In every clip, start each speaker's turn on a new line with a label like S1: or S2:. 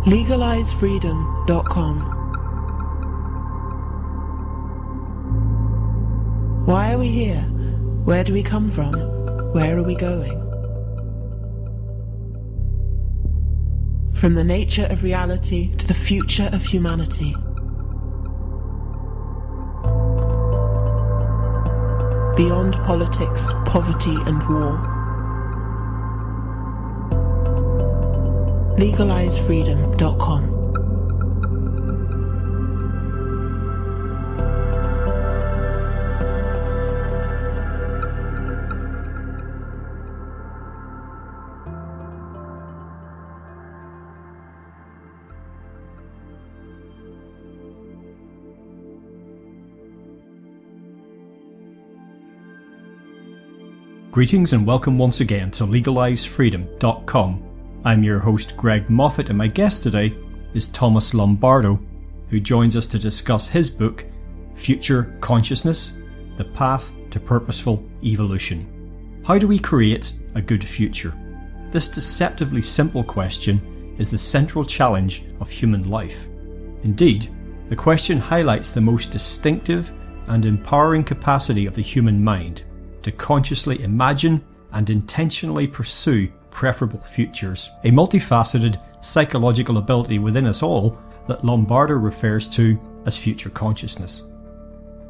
S1: LegalizeFreedom.com. Why are we here? Where do we come from? Where are we going? From the nature of reality to the future of humanity. Beyond politics, poverty and war. LegalizeFreedom.com.
S2: Greetings and welcome once again to LegalizeFreedom.com. I'm your host Greg Moffat, and my guest today is Thomas Lombardo, who joins us to discuss his book, Future Consciousness, The Path to Purposeful Evolution. How do we create a good future? This deceptively simple question is the central challenge of human life. Indeed, the question highlights the most distinctive and empowering capacity of the human mind to consciously imagine and intentionally pursue preferable futures, a multifaceted psychological ability within us all that Lombardo refers to as future consciousness.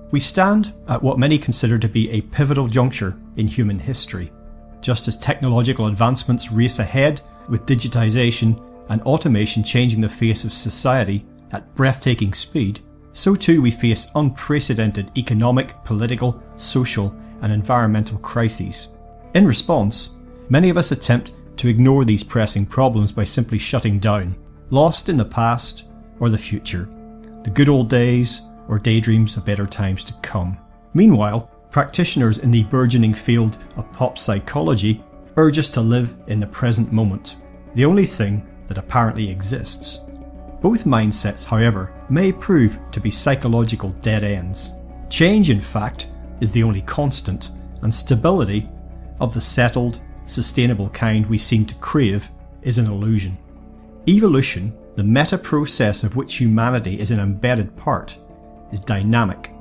S2: We stand at what many consider to be a pivotal juncture in human history. Just as technological advancements race ahead with digitization and automation changing the face of society at breathtaking speed, so too we face unprecedented economic, political, social and environmental crises. In response, many of us attempt to ignore these pressing problems by simply shutting down, lost in the past or the future, the good old days or daydreams of better times to come. Meanwhile, practitioners in the burgeoning field of pop psychology urge us to live in the present moment, the only thing that apparently exists. Both mindsets, however, may prove to be psychological dead ends. Change, in fact, is the only constant, and stability of the settled, sustainable kind we seem to crave is an illusion. Evolution, the meta-process of which humanity is an embedded part, is dynamic.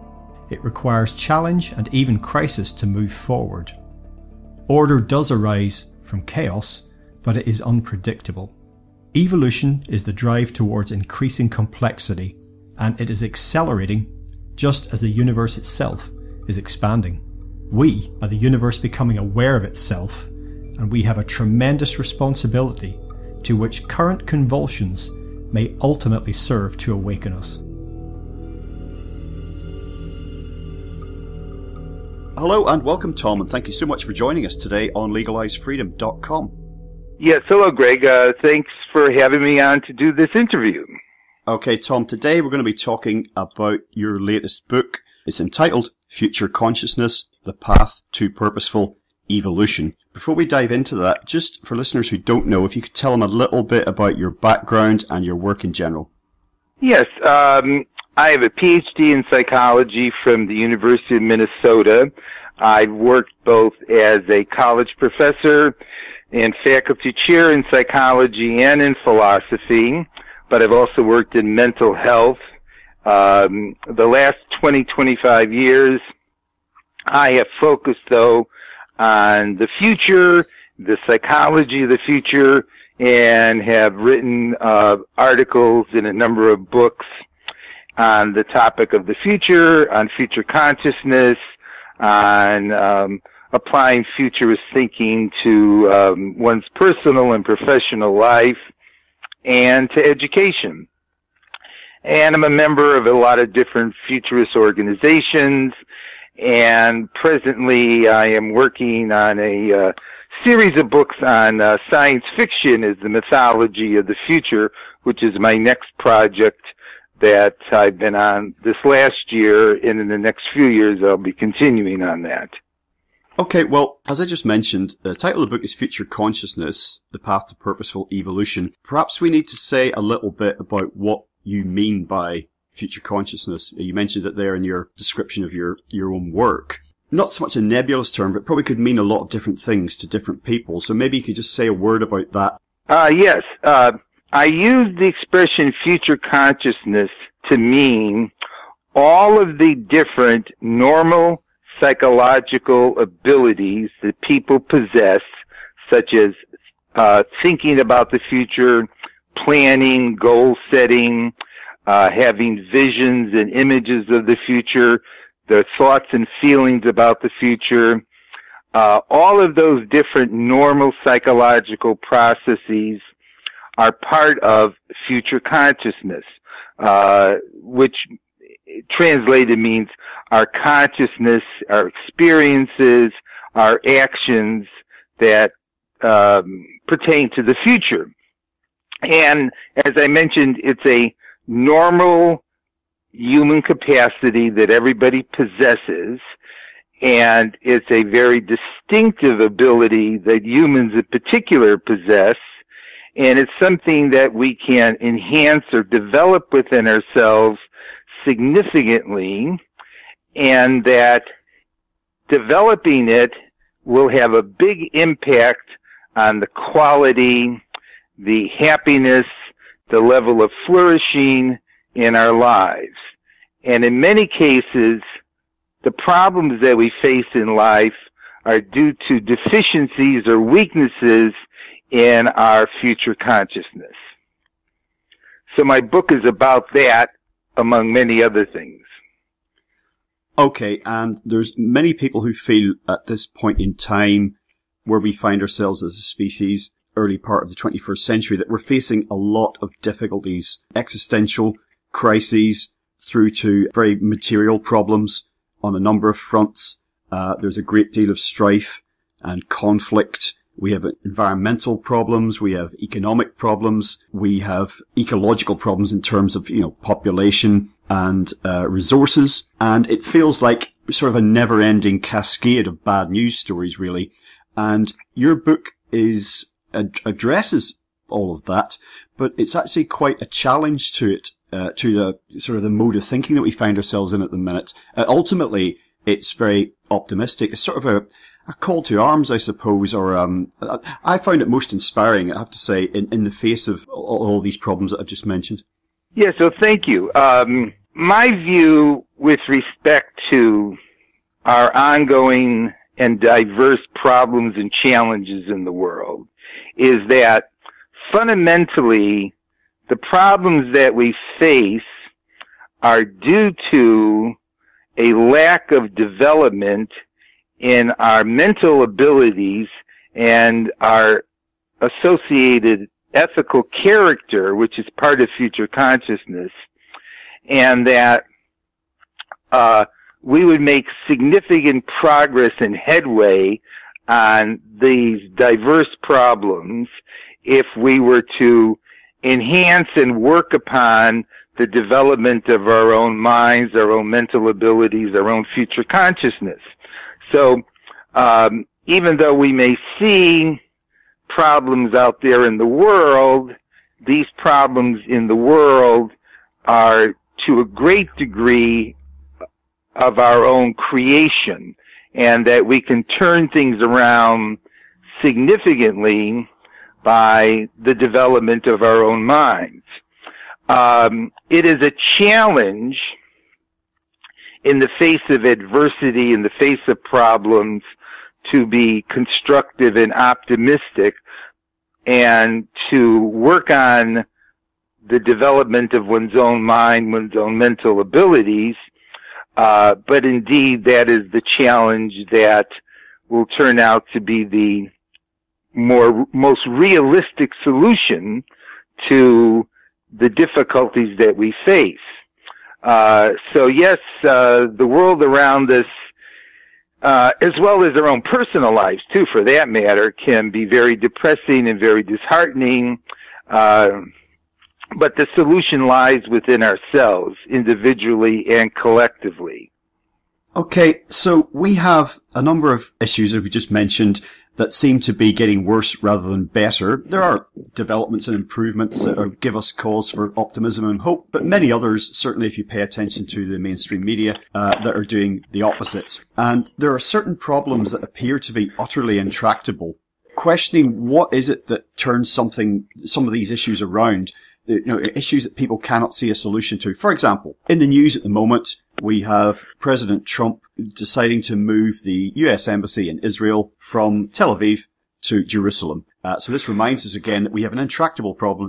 S2: It requires challenge and even crisis to move forward. Order does arise from chaos, but it is unpredictable. Evolution is the drive towards increasing complexity, and it is accelerating just as the universe itself is expanding. We are the universe becoming aware of itself, and we have a tremendous responsibility to which current convulsions may ultimately serve to awaken us.
S3: Hello and welcome, Tom, and thank you so much for joining us today on LegalizeFreedom.com.
S4: Yes, hello, Greg. Thanks for having me on to do this interview.
S3: Okay, Tom, today we're going to be talking about your latest book. It's entitled Future Consciousness, The Path to Purposeful Evolution. Before we dive into that, just for listeners who don't know, if you could tell them a little bit about your background and your work in general.
S4: Yes, I have a PhD in psychology from the University of Minnesota. I've worked both as a college professor and faculty chair in psychology and in philosophy, but I've also worked in mental health. The last 25 years, I have focused, though, on the future, the psychology of the future, and have written articles in a number of books on the topic of the future, on future consciousness, on applying futurist thinking to one's personal and professional life, and to education. And I'm a member of a lot of different futurist organizations, and presently I am working on a series of books on science fiction as the mythology of the future, which is my next project that I've been on this last year, and in the next few years I'll be continuing on that.
S3: Okay, well, as I just mentioned, the title of the book is Future Consciousness, The Path to Purposeful Evolution. Perhaps we need to say a little bit about what you mean by future consciousness. You mentioned it there in your description of your own work. Not so much a nebulous term, but probably could mean a lot of different things to different people. So maybe you could just say a word about that.
S4: Yes. I use the expression future consciousness to mean all of the different normal psychological abilities that people possess, such as thinking about the future, planning, goal setting, having visions and images of the future, their thoughts and feelings about the future. All of those different normal psychological processes are part of future consciousness, which translated means our consciousness, our experiences, our actions that pertain to the future. And as I mentioned, it's a normal human capacity that everybody possesses, and it's a very distinctive ability that humans in particular possess, and it's something that we can enhance or develop within ourselves significantly, and that developing it will have a big impact on the quality, the happiness, the level of flourishing in our lives. And in many cases, the problems that we face in life are due to deficiencies or weaknesses in our future consciousness. So my book is about that, among many other things.
S3: Okay, and there's many people who feel at this point in time where we find ourselves as a species, early part of the 21st century, that we're facing a lot of difficulties, existential crises through to very material problems on a number of fronts. There's a great deal of strife and conflict. We have environmental problems. We have economic problems. We have ecological problems in terms of, population and resources. And it feels like sort of a never-ending cascade of bad news stories, really. And your book addresses all of that, but it's actually quite a challenge to it, to the sort of the mode of thinking that we find ourselves in at the minute. Ultimately, it's very optimistic. It's sort of a call to arms, I suppose, or I found it most inspiring, I have to say, in the face of all these problems that I've just mentioned.
S4: Yeah, so thank you. My view with respect to our ongoing and diverse problems and challenges in the world is that fundamentally the problems that we face are due to a lack of development in our mental abilities and our associated ethical character, which is part of future consciousness, and that we would make significant progress and headway on these diverse problems if we were to enhance and work upon the development of our own minds, our own mental abilities, our own future consciousness. So even though we may see problems out there in the world, these problems in the world are to a great degree of our own creation, and that we can turn things around significantly by the development of our own minds. It is a challenge in the face of adversity, in the face of problems, to be constructive and optimistic and to work on the development of one's own mind, one's own mental abilities. But indeed, that is the challenge that will turn out to be the most realistic solution to the difficulties that we face. So yes, the world around us, as well as our own personal lives too, for that matter, can be very depressing and very disheartening. But the solution lies within ourselves, individually and collectively.
S3: Okay, so we have a number of issues that we just mentioned that seem to be getting worse rather than better. There are developments and improvements that give us cause for optimism and hope, but many others, certainly if you pay attention to the mainstream media, that are doing the opposite. And there are certain problems that appear to be utterly intractable questioning what is it that turns some of these issues around, issues that people cannot see a solution to. For example, in the news at the moment, we have President Trump deciding to move the US Embassy in Israel from Tel Aviv to Jerusalem. So this reminds us again that we have an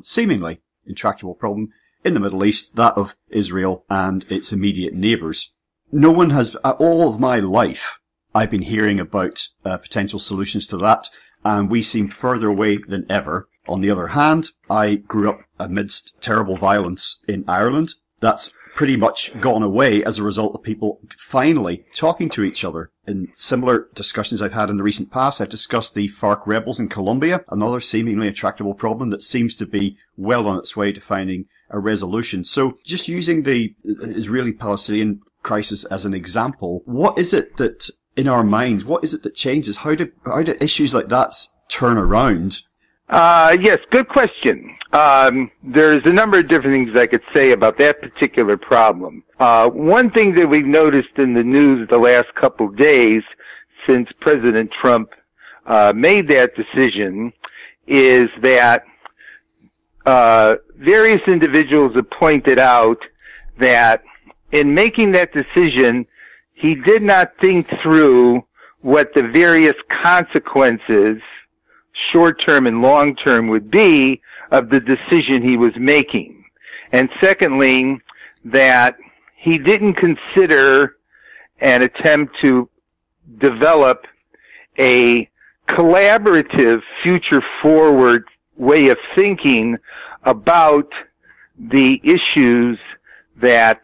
S3: seemingly intractable problem in the Middle East, that of Israel and its immediate neighbours. No one has, all of my life, I've been hearing about potential solutions to that, and we seem further away than ever. On the other hand, I grew up amidst terrible violence in Ireland. That's pretty much gone away as a result of people finally talking to each other. In similar discussions I've had in the recent past, I've discussed the FARC rebels in Colombia, another seemingly intractable problem that seems to be well on its way to finding a resolution. So just using the Israeli-Palestinian crisis as an example, what is it that in our minds, what is it that changes? How do issues like that turn around?
S4: Yes, good question. There's a number of different things I could say about that particular problem. One thing that we've noticed in the news the last couple of days since President Trump made that decision is that various individuals have pointed out that in making that decision, he did not think through what the various consequences, short-term and long-term, would be of the decision he was making. And secondly, that he didn't consider an attempt to develop a collaborative, future-forward way of thinking about the issues that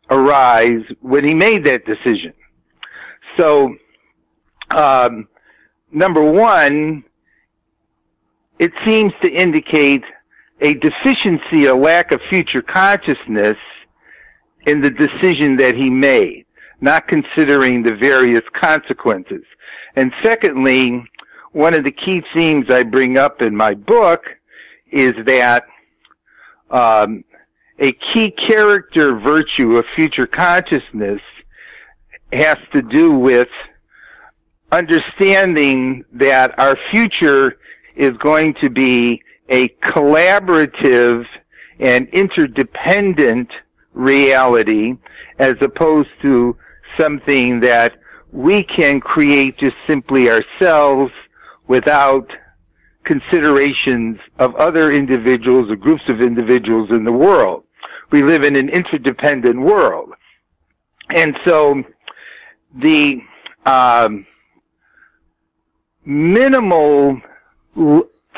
S4: arise when he made that decision. So, number one, it seems to indicate a deficiency, a lack of future consciousness in the decision that he made, not considering the various consequences. And secondly, one of the key themes I bring up in my book is that a key character virtue of future consciousness has to do with understanding that our future is going to be a collaborative and interdependent reality as opposed to something that we can create just simply ourselves without considerations of other individuals or groups of individuals in the world. We live in an interdependent world. And so the minimal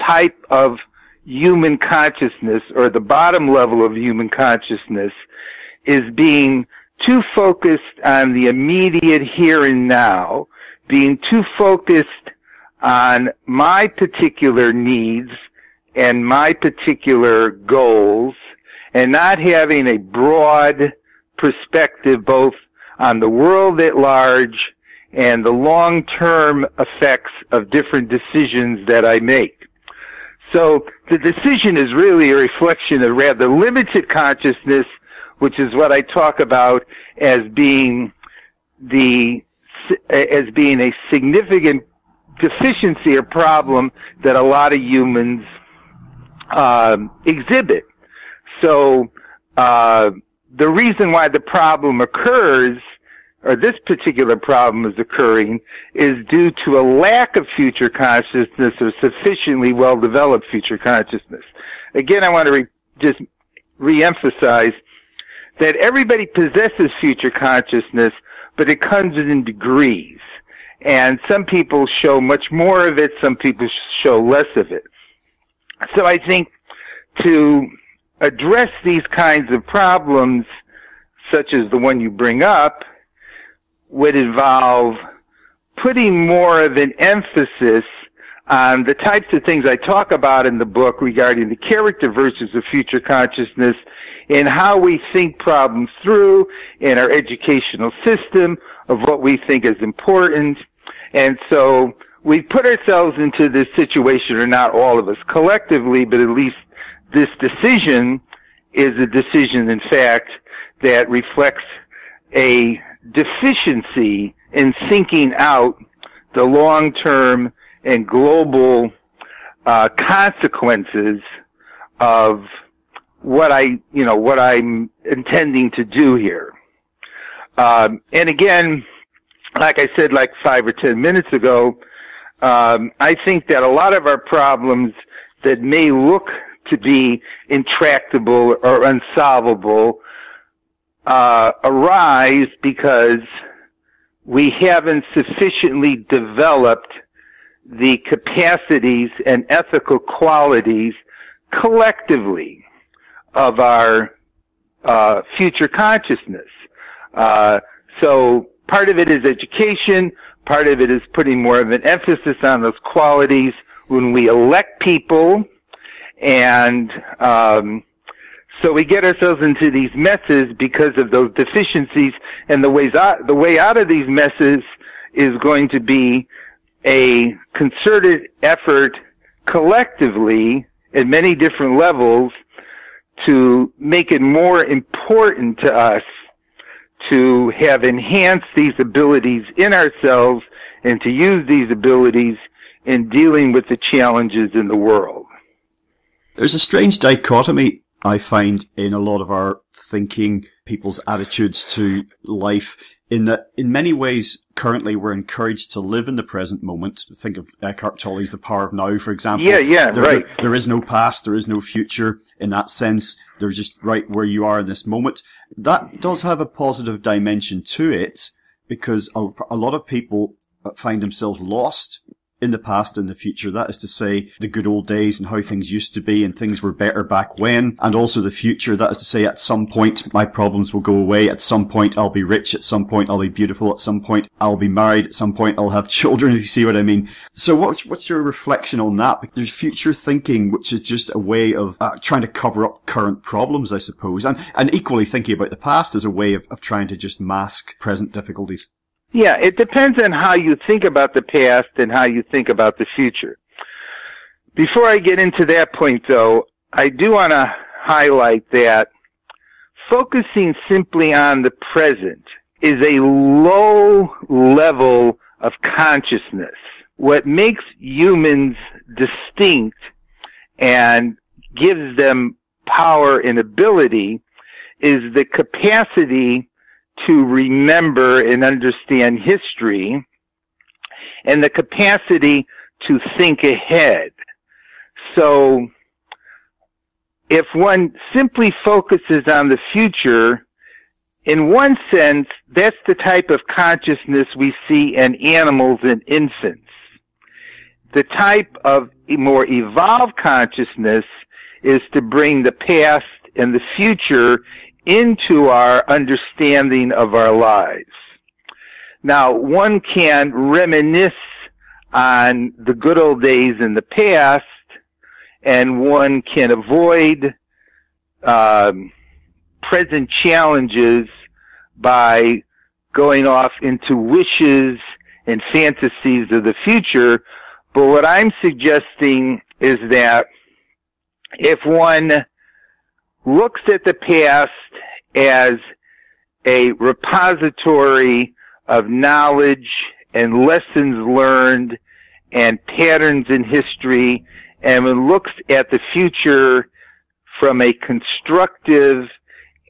S4: type of human consciousness, or the bottom level of human consciousness, is being too focused on the immediate here and now, being too focused on my particular needs and my particular goals, and not having a broad perspective both on the world at large and the long-term effects of different decisions that I make. So the decision is really a reflection of rather limited consciousness, which is what I talk about as being a significant deficiency or problem that a lot of humans exhibit. So the reason why the problem occurs, or this particular problem is occurring, is due to a lack of future consciousness or sufficiently well-developed future consciousness. Again, I want to just re-emphasize that everybody possesses future consciousness, but it comes in degrees. And some people show much more of it, some people show less of it. So I think to address these kinds of problems, such as the one you bring up, would involve putting more of an emphasis on the types of things I talk about in the book regarding the character virtues of future consciousness and how we think problems through in our educational system, of what we think is important. And so we put ourselves into this situation, or not all of us collectively, but at least this decision is a decision, in fact, that reflects a deficiency in thinking out the long-term and global consequences of what I'm intending to do here. And again, like I said, like 5 or 10 minutes ago, I think that a lot of our problems that may look to be intractable or unsolvable arise because we haven't sufficiently developed the capacities and ethical qualities collectively of our future consciousness. So part of it is education, part of it is putting more of an emphasis on those qualities when we elect people, and so we get ourselves into these messes because of those deficiencies, and the way out of these messes is going to be a concerted effort collectively at many different levels to make it more important to us to have enhanced these abilities in ourselves and to use these abilities in dealing with the challenges in the world.
S3: There's a strange dichotomy I find in a lot of our thinking, people's attitudes to life, in that in many ways currently we're encouraged to live in the present moment. Think of Eckhart Tolle's The Power of Now, for example.
S4: Right.
S3: There is no past, there is no future in that sense. There's just right where you are in this moment. That does have a positive dimension to it, because a lot of people find themselves lost in the past and the future. That is to say, the good old days and how things used to be and things were better back when. And also the future. That is to say, at some point, my problems will go away. At some point, I'll be rich. At some point, I'll be beautiful. At some point, I'll be married. At some point, I'll have children, if you see what I mean. So what's your reflection on that? There's future thinking, which is just a way of trying to cover up current problems, I suppose. And equally thinking about the past as a way of trying to just mask present difficulties.
S4: Yeah, it depends on how you think about the past and how you think about the future. Before I get into that point, though, I do want to highlight that focusing simply on the present is a low level of consciousness. What makes humans distinct and gives them power and ability is the capacity to remember and understand history, and the capacity to think ahead. So, if one simply focuses on the future, in one sense, that's the type of consciousness we see in animals and infants. The type of more evolved consciousness is to bring the past and the future into our understanding of our lives. Now, one can reminisce on the good old days in the past, and one can avoid present challenges by going off into wishes and fantasies of the future. But what I'm suggesting is that if one looks at the past as a repository of knowledge and lessons learned and patterns in history, and one looks at the future from a constructive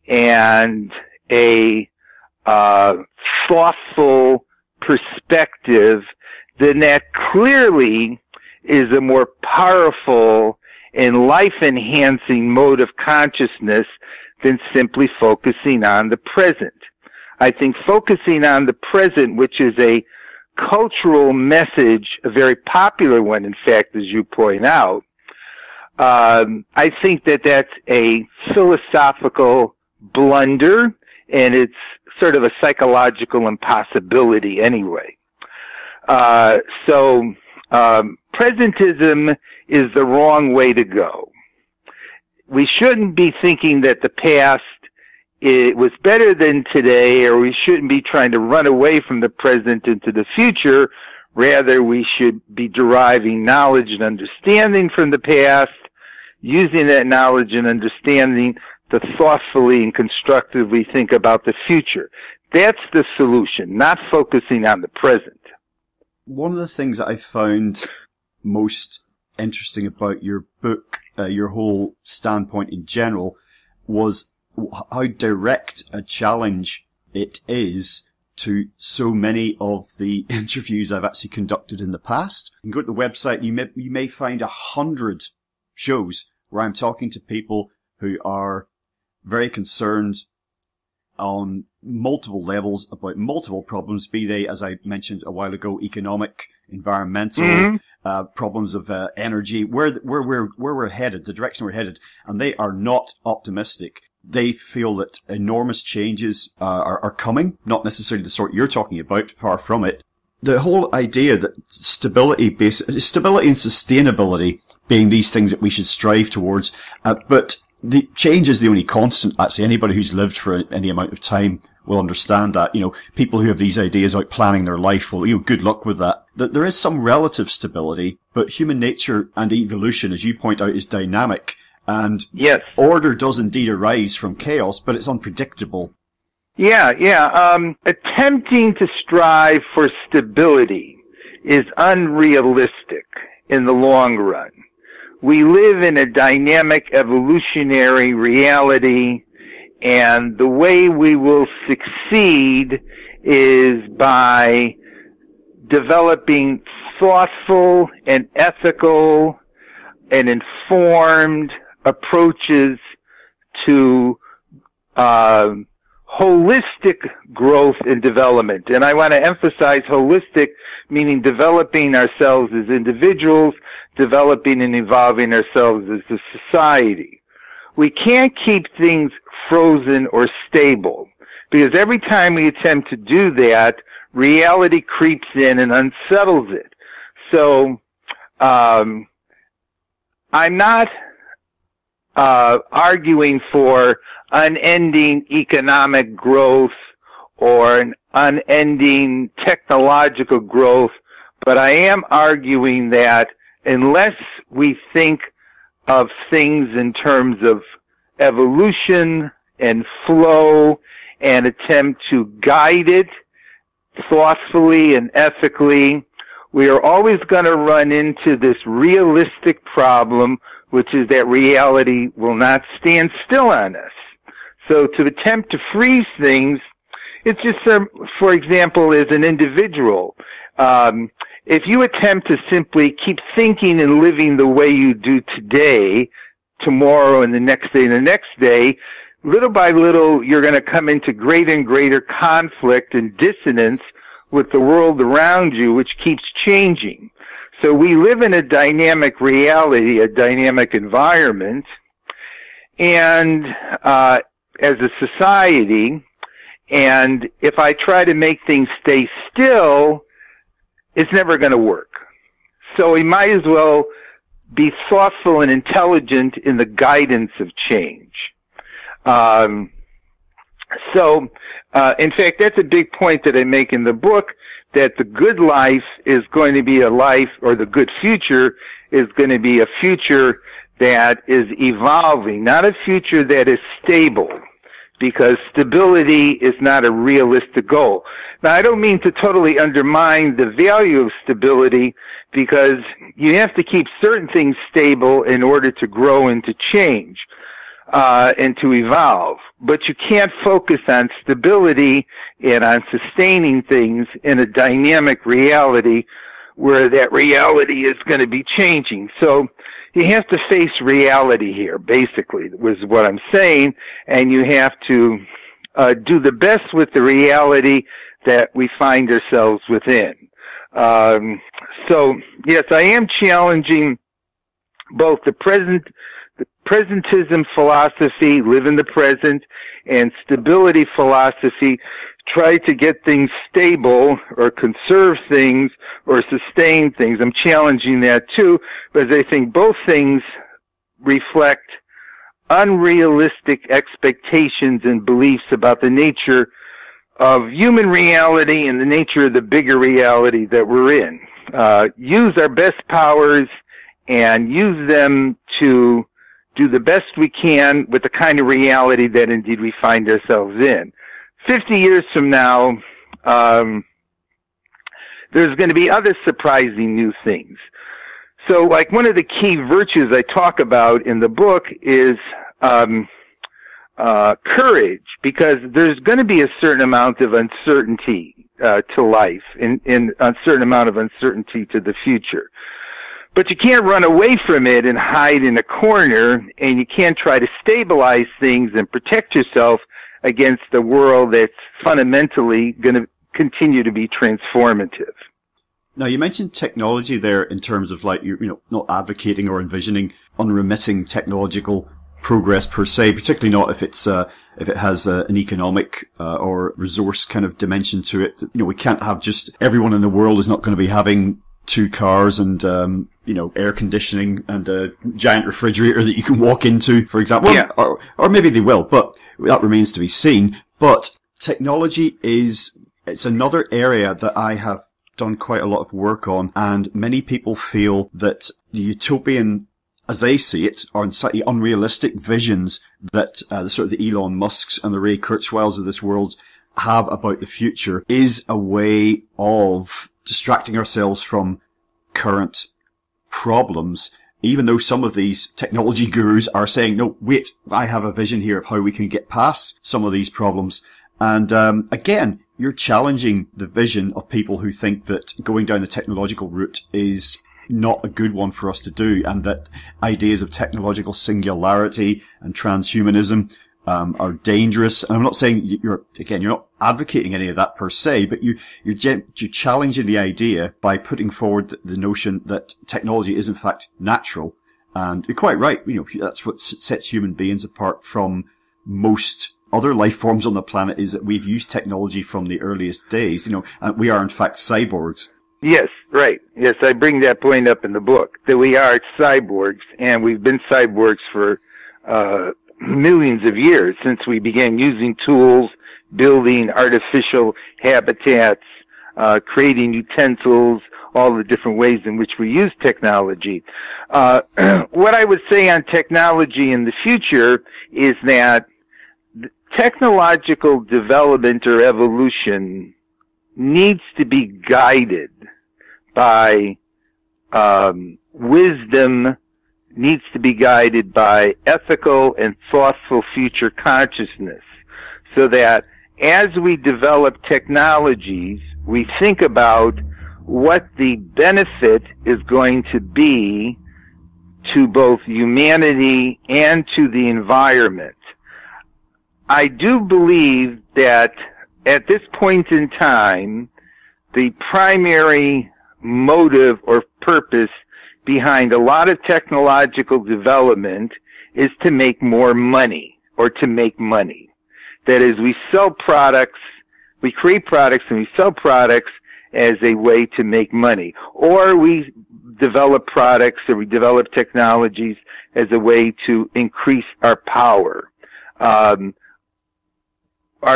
S4: and a thoughtful perspective, then that clearly is a more powerful and life-enhancing mode of consciousness than simply focusing on the present. I think focusing on the present, which is a cultural message, a very popular one, in fact, as you point out, I think that that's a philosophical blunder, and it's sort of a psychological impossibility anyway. So presentism is the wrong way to go. We shouldn't be thinking that the past was better than today, or we shouldn't be trying to run away from the present into the future. Rather, we should be deriving knowledge and understanding from the past, using that knowledge and understanding to thoughtfully and constructively think about the future. That's the solution, not focusing on the present.
S3: One of the things that I found most interesting about your book, your whole standpoint in general, was how direct a challenge it is to so many of the interviews I've actually conducted in the past. You can go to the website, you may find 100 shows where I'm talking to people who are very concerned on multiple levels about multiple problems, be they, as I mentioned a while ago, economic, environmental, problems of energy, where we're headed, the direction we're headed, and they are not optimistic. They feel that enormous changes are coming, not necessarily the sort you're talking about, far from it. The whole idea that stability and sustainability being these things that we should strive towards, but the change is the only constant. Actually, anybody who's lived for any amount of time will understand that. People who have these ideas about planning their life, well, good luck with that. That there is some relative stability, but human nature and evolution, as you point out, is dynamic. And
S4: yes,
S3: order does indeed arise from chaos, but it's unpredictable.
S4: Yeah. Attempting to strive for stability is unrealistic in the long run. We live in a dynamic evolutionary reality, and the way we will succeed is by developing thoughtful and ethical and informed approaches to holistic growth and development. And I want to emphasize holistic, meaning developing ourselves as individuals, developing and evolving ourselves as a society. We can't keep things frozen or stable, because every time we attempt to do that, reality creeps in and unsettles it. So I'm not arguing for unending economic growth or an unending technological growth, but I am arguing that unless we think of things in terms of evolution and flow and attempt to guide it thoughtfully and ethically, we are always going to run into this realistic problem, which is that reality will not stand still on us. So to attempt to freeze things, it's just, for example, as an individual, if you attempt to simply keep thinking and living the way you do today, tomorrow and the next day and the next day, little by little, you're going to come into greater and greater conflict and dissonance with the world around you, which keeps changing. So we live in a dynamic reality, a dynamic environment, and as a society, and if I try to make things stay still, it's never going to work. So we might as well be thoughtful and intelligent in the guidance of change. In fact, that's a big point that I make in the book, that the good life is going to be a life, or the good future is going to be a future that is evolving, not a future that is stable, because stability is not a realistic goal. Now, I don't mean to totally undermine the value of stability, because you have to keep certain things stable in order to grow and to change, and to evolve. But you can't focus on stability and on sustaining things in a dynamic reality where that reality is going to be changing. So you have to face reality here, basically, was what I'm saying, and you have to do the best with the reality that we find ourselves within. So, yes, I am challenging both the presentism philosophy, live in the present, and stability philosophy, try to get things stable or conserve things or sustain things. I'm challenging that too, because I think both things reflect unrealistic expectations and beliefs about the nature of human reality and the nature of the bigger reality that we're in. Use our best powers and use them to do the best we can with the kind of reality that indeed we find ourselves in. 50 years from now, there's going to be other surprising new things. So, like, one of the key virtues I talk about in the book is courage, because there's going to be a certain amount of uncertainty to life, and a certain amount of uncertainty to the future. But you can't run away from it and hide in a corner, and you can't try to stabilize things and protect yourself against a world that's fundamentally going to continue to be transformative.
S3: Now, you mentioned technology there in terms of, like, not advocating or envisioning unremitting technological progress per se, particularly not if it has an economic or resource kind of dimension to it. We can't have just everyone in the world is not going to be having 2 cars and air conditioning and a giant refrigerator that you can walk into, for example.
S4: Yeah.
S3: Or maybe they will, but that remains to be seen. But technology it's another area that I have done quite a lot of work on, and many people feel that the utopian, as they see it, are slightly unrealistic visions that sort of the Elon Musks and the Ray Kurzweils of this world have about the future is a way of distracting ourselves from current problems, even though some of these technology gurus are saying, no, wait, I have a vision here of how we can get past some of these problems. And again, you're challenging the vision of people who think that going down the technological route is not a good one for us to do, and that ideas of technological singularity and transhumanism are dangerous. And I'm not saying you're not advocating any of that per se, but you're challenging the idea by putting forward the notion that technology is in fact natural. And you're quite right. That's what sets human beings apart from most other life forms on the planet, is that we've used technology from the earliest days. And we are in fact cyborgs.
S4: Yes, right. Yes, I bring that point up in the book, that we are cyborgs, and we've been cyborgs for millions of years, since we began using tools, building artificial habitats, creating utensils, all the different ways in which we use technology. What I would say on technology in the future is that technological development or evolution needs to be guided by wisdom, needs to be guided by ethical and thoughtful future consciousness, so that as we develop technologies, we think about what the benefit is going to be to both humanity and to the environment. I do believe that at this point in time, the primary motive or purpose behind a lot of technological development is to make more money, or to make money. That is, we sell products, we create products and we sell products as a way to make money. Or we develop products or we develop technologies as a way to increase our power. Our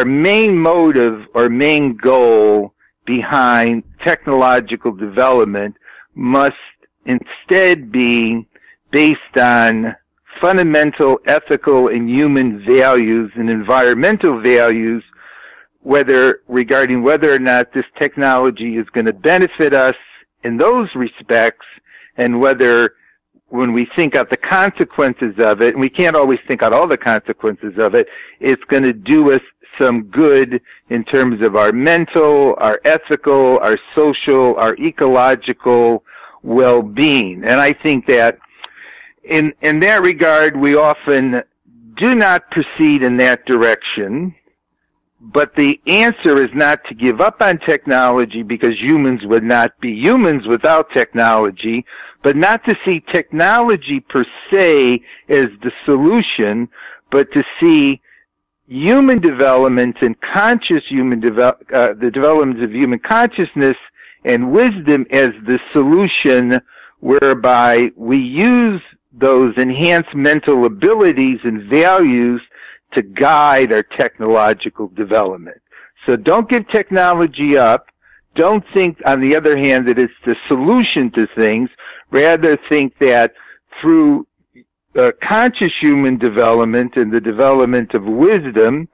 S4: main motive or main goal behind technological development must instead be based on fundamental ethical and human values and environmental values, regarding whether or not this technology is going to benefit us in those respects, and whether, when we think out the consequences of it, and we can't always think out all the consequences of it, it's going to do us some good in terms of our mental, our ethical, our social, our ecological well-being. And I think that in that regard, we often do not proceed in that direction. But the answer is not to give up on technology, because humans would not be humans without technology, but not to see technology per se as the solution, but to see human development and conscious the development of human consciousness and wisdom as the solution, whereby we use those enhanced mental abilities and values to guide our technological development. So don't give technology up. Don't think, on the other hand, that it's the solution to things. Rather think that through conscious human development and the development of wisdom,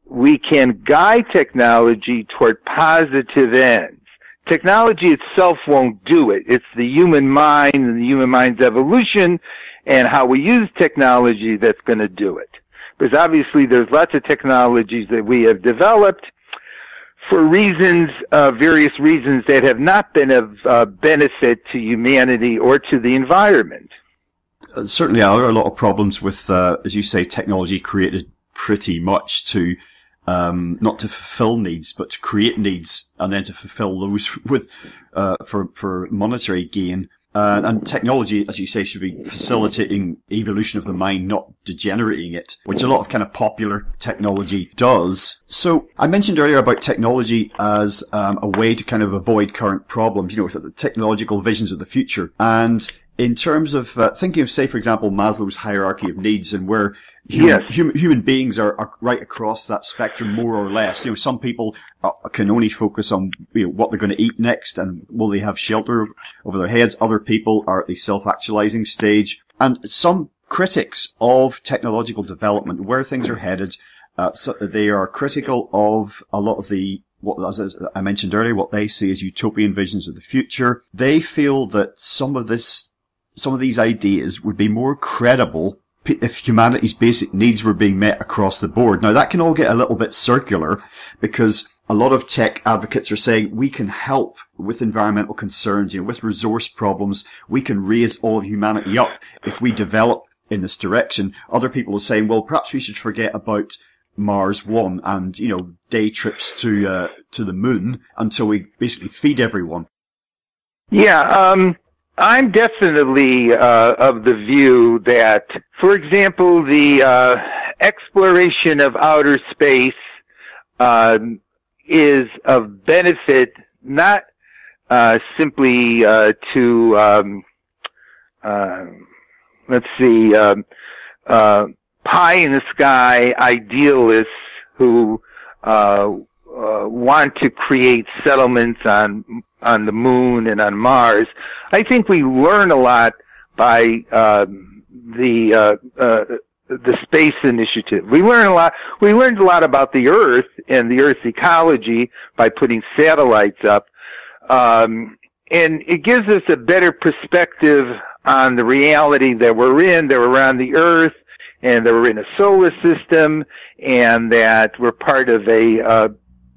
S4: we can guide technology toward positive ends. Technology itself won't do it. It's the human mind and the human mind's evolution and how we use technology that's going to do it. Because obviously there's lots of technologies that we have developed for reasons, various reasons that have not been of benefit to humanity or to the environment.
S3: Certainly, there are a lot of problems with, as you say, technology created pretty much to not to fulfill needs, but to create needs and then to fulfill those with for monetary gain. And technology, as you say, should be facilitating evolution of the mind, not degenerating it, which a lot of kind of popular technology does. So I mentioned earlier about technology as a way to kind of avoid current problems, with the technological visions of the future. And in terms of thinking of, say, for example, Maslow's hierarchy of needs, and where human beings are right across that spectrum, more or less. Some people can only focus on what they're going to eat next, and will they have shelter over their heads. Other people are at the self-actualizing stage, and some critics of technological development, where things are headed, so they are critical of a lot of what, as I mentioned earlier, what they see as utopian visions of the future. They feel that some of these ideas would be more credible if humanity's basic needs were being met across the board. Now, that can all get a little bit circular, because a lot of tech advocates are saying we can help with environmental concerns, with resource problems. We can raise all of humanity up if we develop in this direction. Other people are saying, well, perhaps we should forget about Mars One and, day trips to the moon until we basically feed everyone.
S4: Yeah, I'm definitely of the view that, for example, the exploration of outer space is of benefit not simply to pie in the sky idealists who want to create settlements on the moon and on Mars. I think we learn a lot by the space initiative. We learned a lot about the Earth and the Earth's ecology by putting satellites up. And it gives us a better perspective on the reality that we're in, that we're around the Earth, and that we're in a solar system, and that we're part of a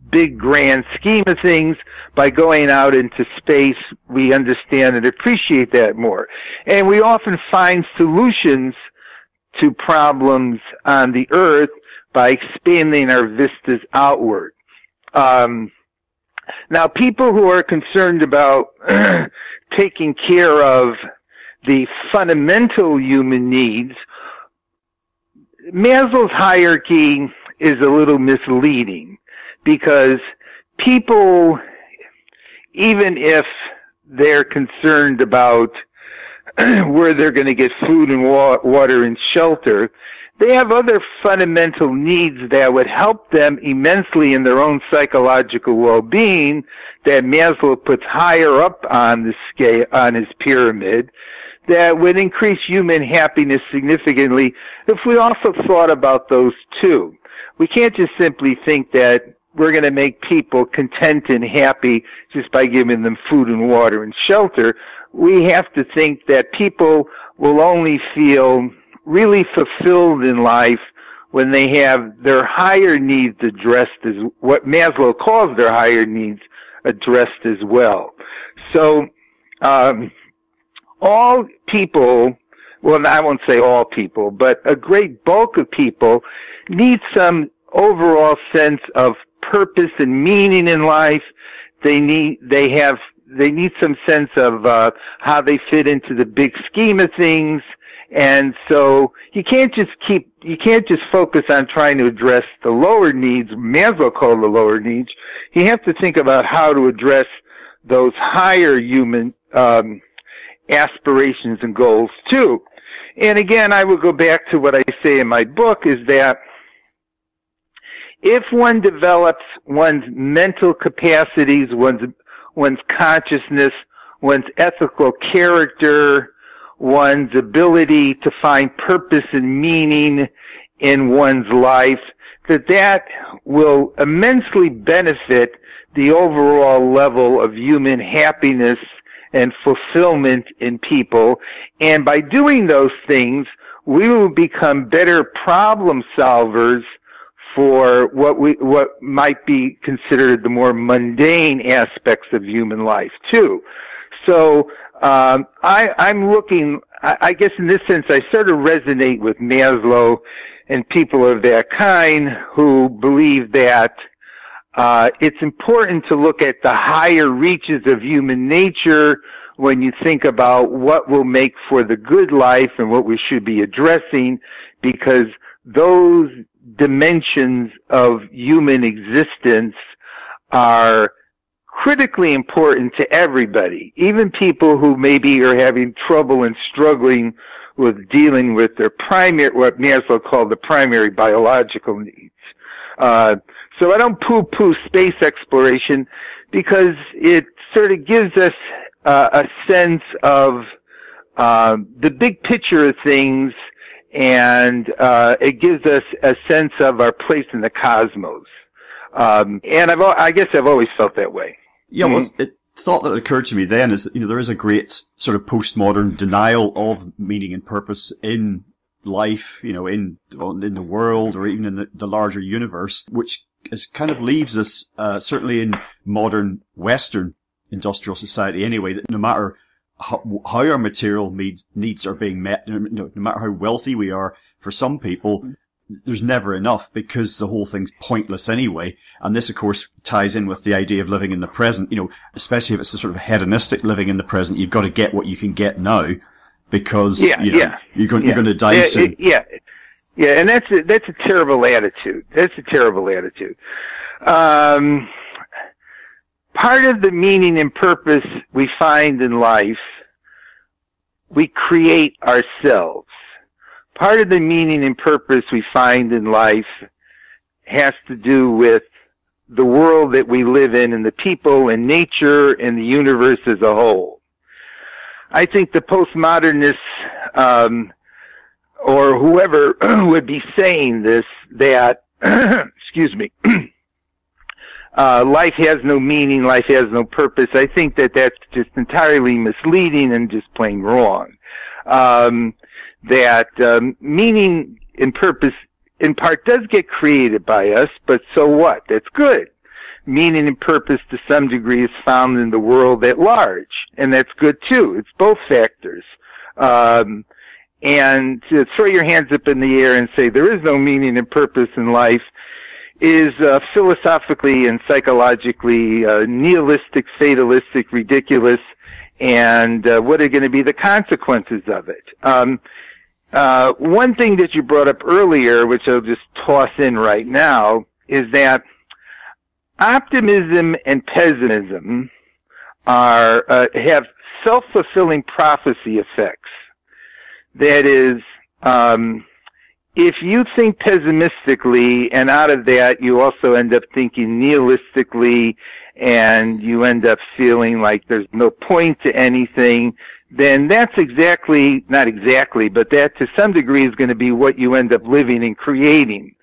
S4: big grand scheme of things. By going out into space, we understand and appreciate that more. And we often find solutions to problems on the Earth by expanding our vistas outward. Now, people who are concerned about taking care of the fundamental human needs, Maslow's hierarchy is a little misleading, because people, even if they're concerned about where they're going to get food and water and shelter, they have other fundamental needs that would help them immensely in their own psychological well-being that Maslow puts higher up on the scale, on his pyramid, that would increase human happiness significantly if we also thought about those too. We can't just simply think that we're going to make people content and happy just by giving them food and water and shelter. We have to think that people will only feel really fulfilled in life when they have their higher needs addressed, as what Maslow calls their higher needs addressed as well. So, all people, well, I won't say all people, but a great bulk of people need some overall sense of purpose and meaning in life. They need some sense of how they fit into the big scheme of things. And so you can't just focus on trying to address the lower needs, Maslow called the lower needs. You have to think about how to address those higher human aspirations and goals too. And again, I would go back to what I say in my book, is that if one develops one's mental capacities, one's consciousness, one's ethical character, one's ability to find purpose and meaning in one's life, that will immensely benefit the overall level of human happiness and fulfillment in people. And by doing those things, we will become better problem solvers for what might be considered the more mundane aspects of human life too. So I'm looking, I guess in this sense, I sort of resonate with Maslow and people of that kind who believe that it's important to look at the higher reaches of human nature when you think about what will make for the good life and what we should be addressing, because those dimensions of human existence are critically important to everybody, even people who maybe are having trouble and struggling with dealing with their primary, what Maslow called the primary biological needs. So I don't poo-poo space exploration because it sort of gives us a sense of the big picture of things, and it gives us a sense of our place in the cosmos. And I guess I've always felt that way.
S3: Yeah, well, thought that occurred to me then is, there is a great sort of postmodern denial of meaning and purpose in life, in the world or even in the larger universe, which kind of leaves us, certainly in modern Western industrial society anyway, that no matter how our material needs are being met, no matter how wealthy we are, for some people, there's never enough because the whole thing's pointless anyway. And this, of course, ties in with the idea of living in the present, especially if it's a sort of hedonistic living in the present. You've got to get what you can get now because, you're going to die soon.
S4: Yeah, and that's a terrible attitude. That's a terrible attitude. Part of the meaning and purpose we find in life, we create ourselves. Part of the meaning and purpose we find in life has to do with the world that we live in and the people and nature and the universe as a whole. I think the postmodernists, or whoever would be saying this, that, excuse me, life has no meaning, life has no purpose. I think that that's just entirely misleading and just plain wrong. That meaning and purpose in part does get created by us, but so what? That's good. Meaning and purpose to some degree is found in the world at large, and that's good too. It's both factors. And to throw your hands up in the air and say there is no meaning and purpose in life is philosophically and psychologically nihilistic, fatalistic, ridiculous, and what are going to be the consequences of it? One thing that you brought up earlier, which I'll just toss in right now, is that optimism and pessimism have self-fulfilling prophecy effects. That is, if you think pessimistically, and out of that you also end up thinking nihilistically, and you end up feeling like there's no point to anything, then that's not exactly, but that to some degree is going to be what you end up living and creating.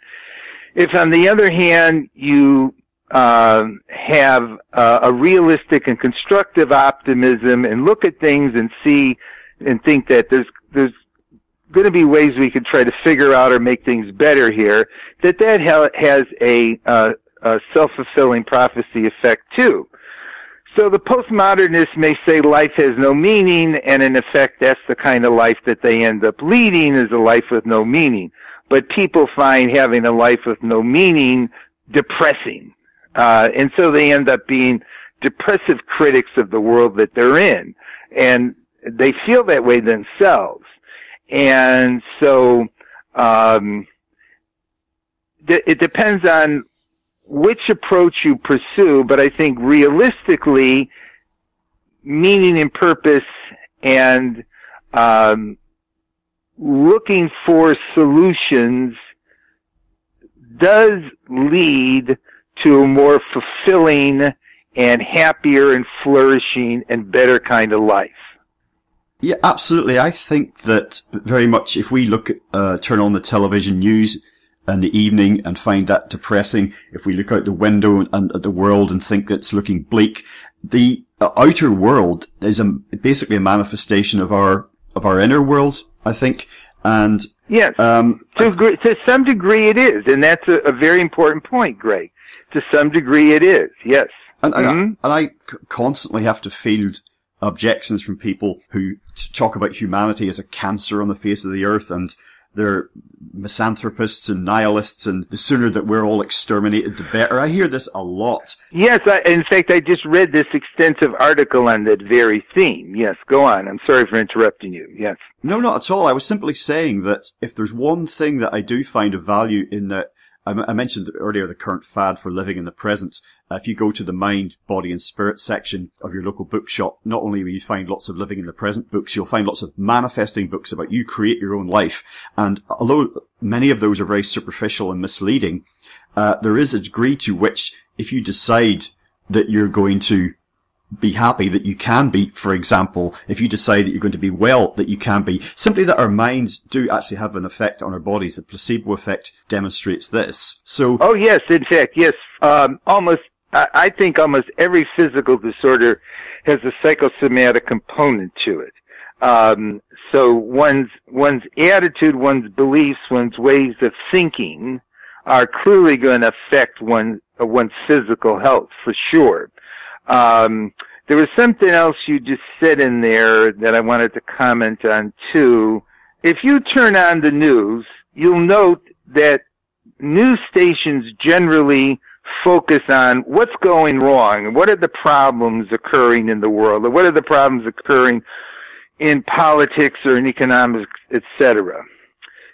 S4: If on the other hand you have a realistic and constructive optimism and look at things and see and think that there's going to be ways we could try to figure out or make things better here, that has a self-fulfilling prophecy effect too. So the postmodernists may say life has no meaning, and in effect that's the kind of life that they end up leading, is a life with no meaning. But people find having a life with no meaning depressing. And so they end up being depressive critics of the world that they're in. And they feel that way themselves. And so it depends on which approach you pursue, but I think realistically, meaning and purpose and looking for solutions does lead to a more fulfilling and happier and flourishing and better kind of life.
S3: Yeah, absolutely. I think that very much if we look at, turn on the television news, in the evening and find that depressing. If we look out the window and at the world and think it's looking bleak, the outer world is basically a manifestation of our inner world, I think. And
S4: yes, to some degree it is, and that's a very important point, Greg. To some degree it is, yes.
S3: And I constantly have to field objections from people who talk about humanity as a cancer on the face of the earth, and they're misanthropists and nihilists, and the sooner that we're all exterminated, the better. I hear this a lot.
S4: Yes, in fact, I just read this extensive article on that very theme. Yes, go on. I'm sorry for interrupting you. Yes.
S3: No, not at all. I was simply saying that if there's one thing that I do find of value in that, I mentioned earlier the current fad for living in the present. If you go to the mind, body and spirit section of your local bookshop, not only will you find lots of living in the present books, you'll find lots of manifesting books about you create your own life. And although many of those are very superficial and misleading, there is a degree to which if you decide that you're going to be happy, that you can be, for example, if you decide that you're going to be well, that you can be, simply that our minds do actually have an effect on our bodies. The placebo effect demonstrates this. So,
S4: oh yes, in fact, yes, I think almost every physical disorder has a psychosomatic component to it. So one's attitude, one's beliefs, one's ways of thinking are clearly going to affect one's physical health for sure. There was something else you just said in there that I wanted to comment on too. If you turn on the news, you'll note that news stations generally focus on what's going wrong, what are the problems occurring in the world, or what are the problems occurring in politics or in economics, etc.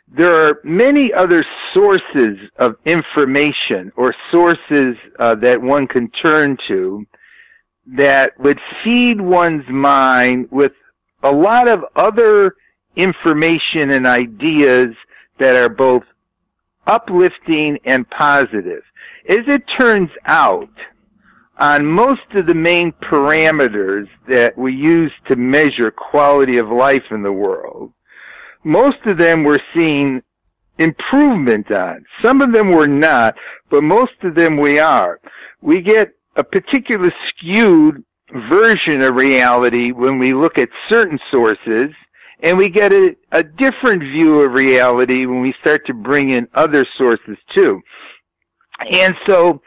S4: There are many other sources of information or sources that one can turn to that would feed one's mind with a lot of other information and ideas that are both uplifting and positive. As it turns out, on most of the main parameters that we use to measure quality of life in the world, most of them we're seeing improvement on. Some of them we're not, but most of them we are. We get a particular skewed version of reality when we look at certain sources, and we get a different view of reality when we start to bring in other sources too. And so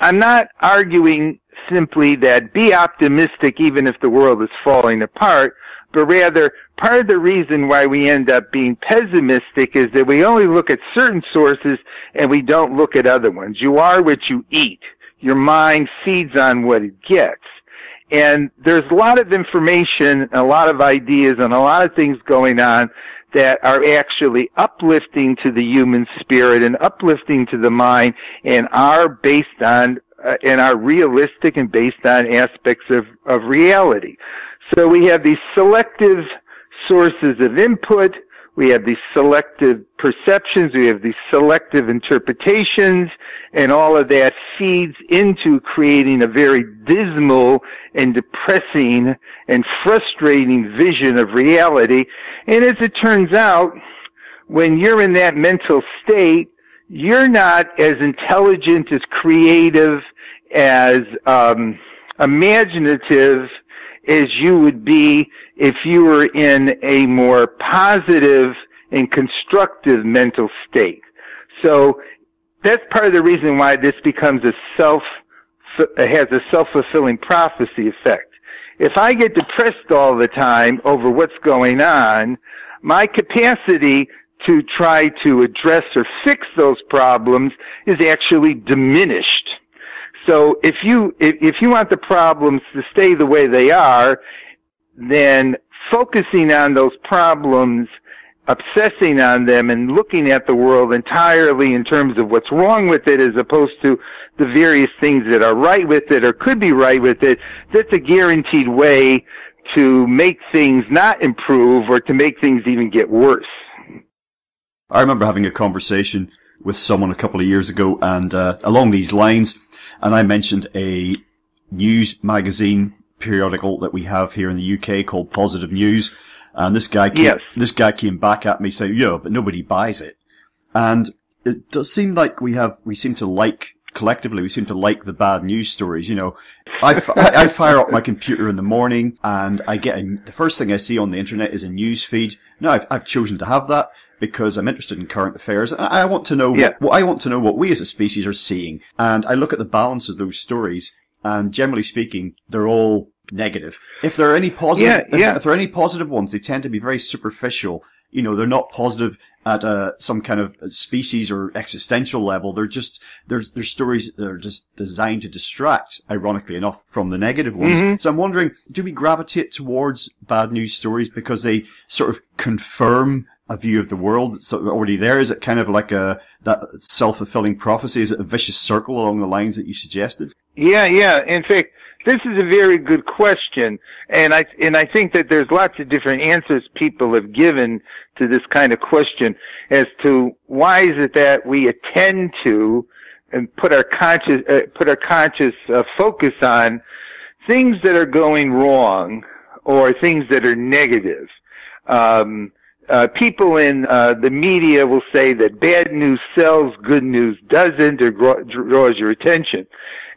S4: I'm not arguing simply that be optimistic even if the world is falling apart, but rather part of the reason why we end up being pessimistic is that we only look at certain sources and we don't look at other ones. You are what you eat. Your mind feeds on what it gets. And there's a lot of information, a lot of ideas, and a lot of things going on that are actually uplifting to the human spirit and uplifting to the mind and are based on, and are realistic and based on aspects of reality. So we have these selective sources of input, we have these selective perceptions, we have these selective interpretations, and all of that feeds into creating a very dismal and depressing and frustrating vision of reality. And as it turns out, when you're in that mental state, you're not as intelligent, as creative, as imaginative as you would be if you were in a more positive and constructive mental state. So that's part of the reason why this becomes has a self-fulfilling prophecy effect. If I get depressed all the time over what's going on, my capacity to try to address or fix those problems is actually diminished. So if you want the problems to stay the way they are, then focusing on those problems, obsessing on them, and looking at the world entirely in terms of what's wrong with it as opposed to the various things that are right with it or could be right with it, that's a guaranteed way to make things not improve or to make things even get worse.
S3: I remember having a conversation with someone a couple of years ago, and along these lines, and I mentioned a news magazine periodical that we have here in the UK called Positive News, and this guy came back at me saying, "Yeah, but nobody buys it." And it does seem like we seem to like, collectively, we seem to like the bad news stories. You know, I fire up my computer in the morning and I get the first thing I see on the internet is a news feed. Now, I've chosen to have that because I'm interested in current affairs. I want to know what we as a species are seeing. And I look at the balance of those stories, and generally speaking, they're all negative. If there are any positive, if there are any positive ones, they tend to be very superficial. You know, they're not positive at some kind of species or existential level. They're stories that are just designed to distract, ironically enough, from the negative ones. Mm-hmm. So I'm wondering, do we gravitate towards bad news stories because they sort of confirm a view of the world that's already there? Is it kind of like that self-fulfilling prophecy? Is it a vicious circle along the lines that you suggested?
S4: Yeah. In fact, this is a very good question, and I think that there's lots of different answers people have given to this kind of question as to why is it that we attend to and put our conscious focus on things that are going wrong or things that are negative. People in the media will say that bad news sells, good news doesn't, or draws your attention.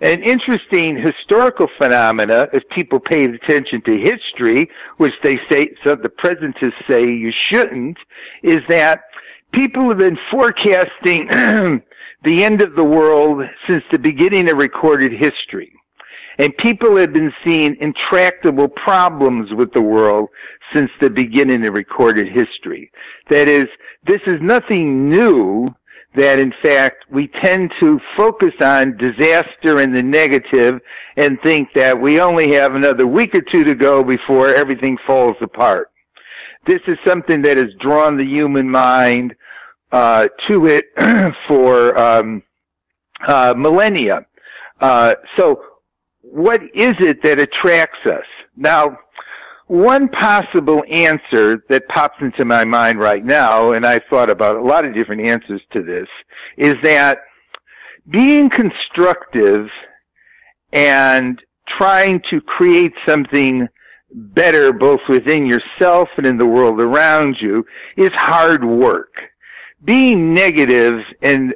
S4: An interesting historical phenomena, if people pay attention to history, which they say, so the presentists say you shouldn't, is that people have been forecasting the end of the world since the beginning of recorded history. And people have been seeing intractable problems with the world since the beginning of recorded history. That is, this is nothing new, that in fact we tend to focus on disaster and the negative and think that we only have another week or two to go before everything falls apart. This is something that has drawn the human mind to it for millennia. So what is it that attracts us? Now, one possible answer that pops into my mind right now, and I've thought about a lot of different answers to this, is that being constructive and trying to create something better both within yourself and in the world around you is hard work. Being negative and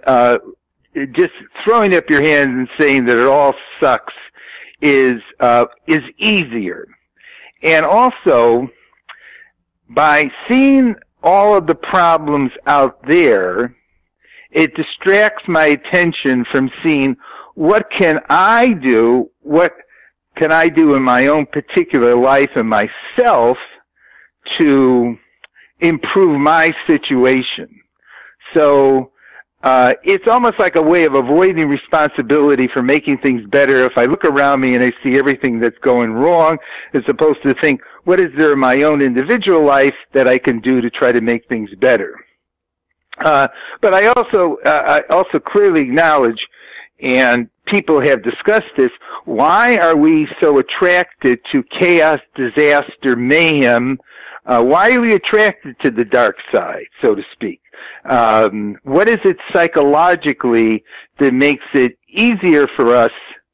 S4: just throwing up your hands and saying that it all sucks is easier. And also, by seeing all of the problems out there, it distracts my attention from seeing what can I do in my own particular life and myself to improve my situation. So, it's almost like a way of avoiding responsibility for making things better if I look around me and I see everything that's going wrong, as opposed to think, what is there in my own individual life that I can do to try to make things better? But I also clearly acknowledge, and people have discussed this, why are we so attracted to chaos, disaster, mayhem? Why are we attracted to the dark side, so to speak? What is it psychologically that makes it easier for us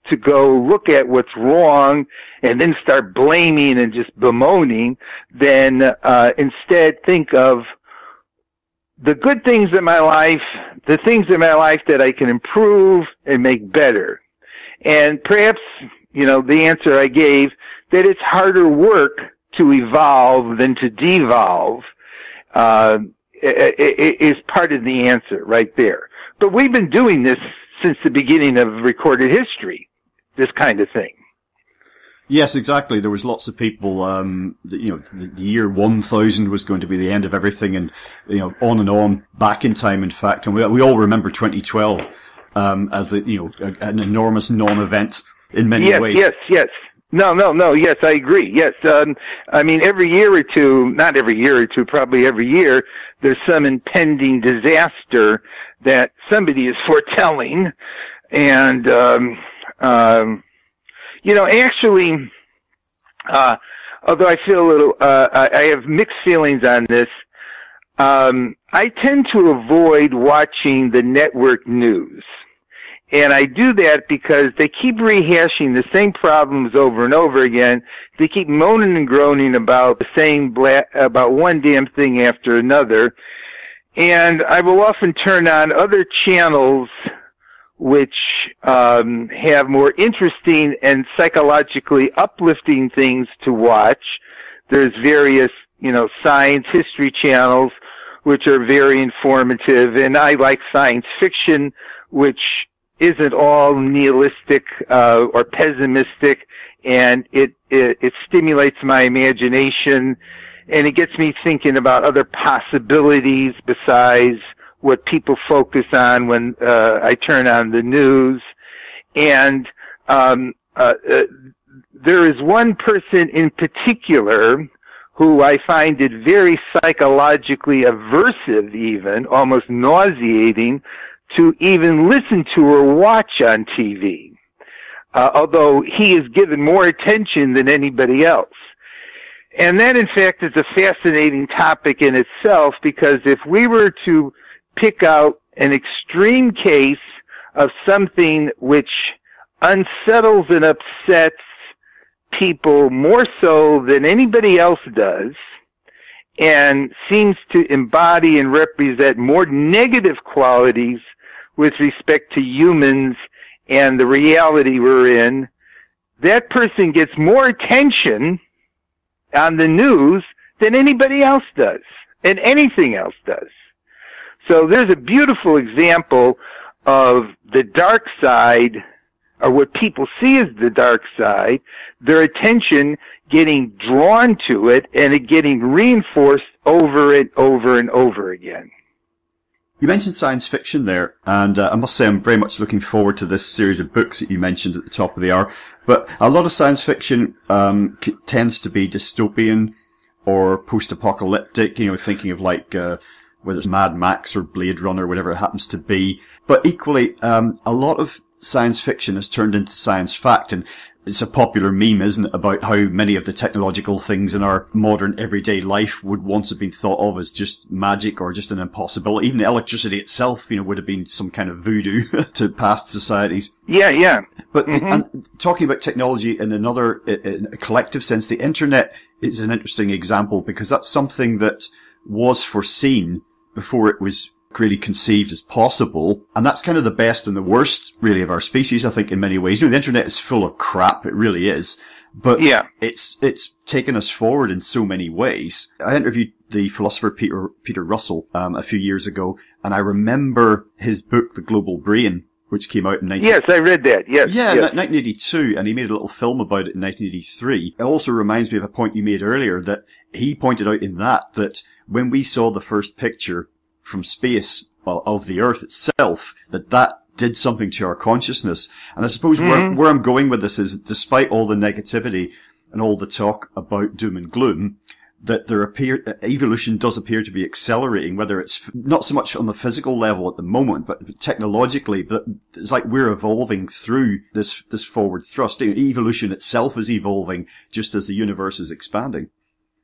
S4: to go look at what's wrong and then start blaming and just bemoaning than instead think of the good things in my life, the things in my life that I can improve and make better? And perhaps, the answer I gave, that it's harder work to evolve than to devolve, is part of the answer right there. But we've been doing this since the beginning of recorded history, this kind of thing.
S3: Yes, exactly. There was lots of people, the year 1000 was going to be the end of everything, and, on and on, back in time, in fact. And we all remember 2012, as an enormous non-event in many ways.
S4: Yes. No. Yes, I agree. Yes. Every year or two, not every year or two, probably every year, there's some impending disaster that somebody is foretelling. And, actually, although I feel a little, I have mixed feelings on this, I tend to avoid watching the network news. And I do that because they keep rehashing the same problems over and over again. They keep moaning and groaning about about one damn thing after another. And I will often turn on other channels which have more interesting and psychologically uplifting things to watch. There's various, science history channels which are very informative, and I like science fiction, which isn't all nihilistic or pessimistic, and it stimulates my imagination, and it gets me thinking about other possibilities besides what people focus on when I turn on the news. And there is one person in particular who I find it very psychologically aversive, even almost nauseating, to even listen to or watch on TV, although he is given more attention than anybody else. And that, in fact, is a fascinating topic in itself, because if we were to pick out an extreme case of something which unsettles and upsets people more so than anybody else does, and seems to embody and represent more negative qualities with respect to humans and the reality we're in, that person gets more attention on the news than anybody else does, and anything else does. So there's a beautiful example of the dark side, or what people see as the dark side, their attention getting drawn to it, and it getting reinforced over and over and over again.
S3: You mentioned science fiction there, and I must say I'm very much looking forward to this series of books that you mentioned at the top of the hour. But a lot of science fiction tends to be dystopian or post-apocalyptic, thinking of whether it's Mad Max or Blade Runner, whatever it happens to be. But equally, a lot of science fiction has turned into science fact, and it's a popular meme, isn't it, about how many of the technological things in our modern everyday life would once have been thought of as just magic or just an impossibility. Even electricity itself, would have been some kind of voodoo to past societies.
S4: Yeah.
S3: But and talking about technology in in a collective sense, the internet is an interesting example, because that's something that was foreseen before it was really conceived as possible. And that's kind of the best and the worst, really, of our species, I think, in many ways. The internet is full of crap. It really is. But yeah, it's taken us forward in so many ways. I interviewed the philosopher Peter Russell a few years ago, and I remember his book, The Global Brain, which came out in
S4: Yes, I read that. Yes.
S3: Yeah, 1982, and he made a little film about it in 1983. It also reminds me of a point you made earlier, that he pointed out in that when we saw the first picture from space, of the Earth itself, that did something to our consciousness. And I suppose where I'm going with this is, despite all the negativity and all the talk about doom and gloom, that evolution does appear to be accelerating, whether it's not so much on the physical level at the moment, but technologically, that it's like we're evolving through this forward thrust. Evolution itself is evolving just as the universe is expanding.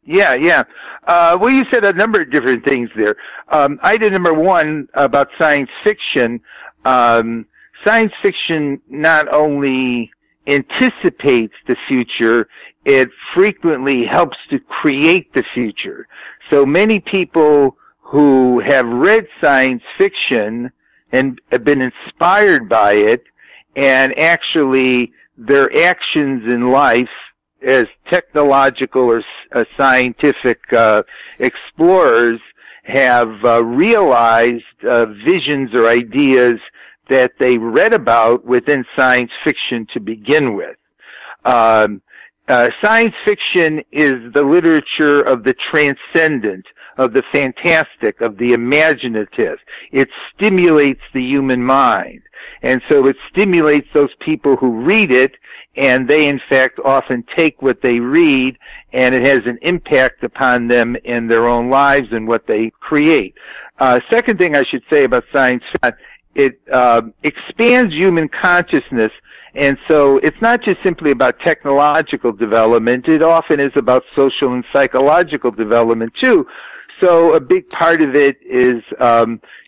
S4: Yeah. Well, you said a number of different things there. Item number one about science fiction. Science fiction not only anticipates the future, it frequently helps to create the future. So many people who have read science fiction and have been inspired by it, and actually their actions in life as technological or scientific explorers have realized visions or ideas that they read about within science fiction to begin with. Science fiction is the literature of the transcendent, of the fantastic, of the imaginative. It stimulates the human mind. And so it stimulates those people who read it, and they in fact often take what they read, and it has an impact upon them in their own lives and what they create. Second thing I should say about science fiction, it expands human consciousness, and so it's not just simply about technological development, it often is about social and psychological development too. So a big part of it is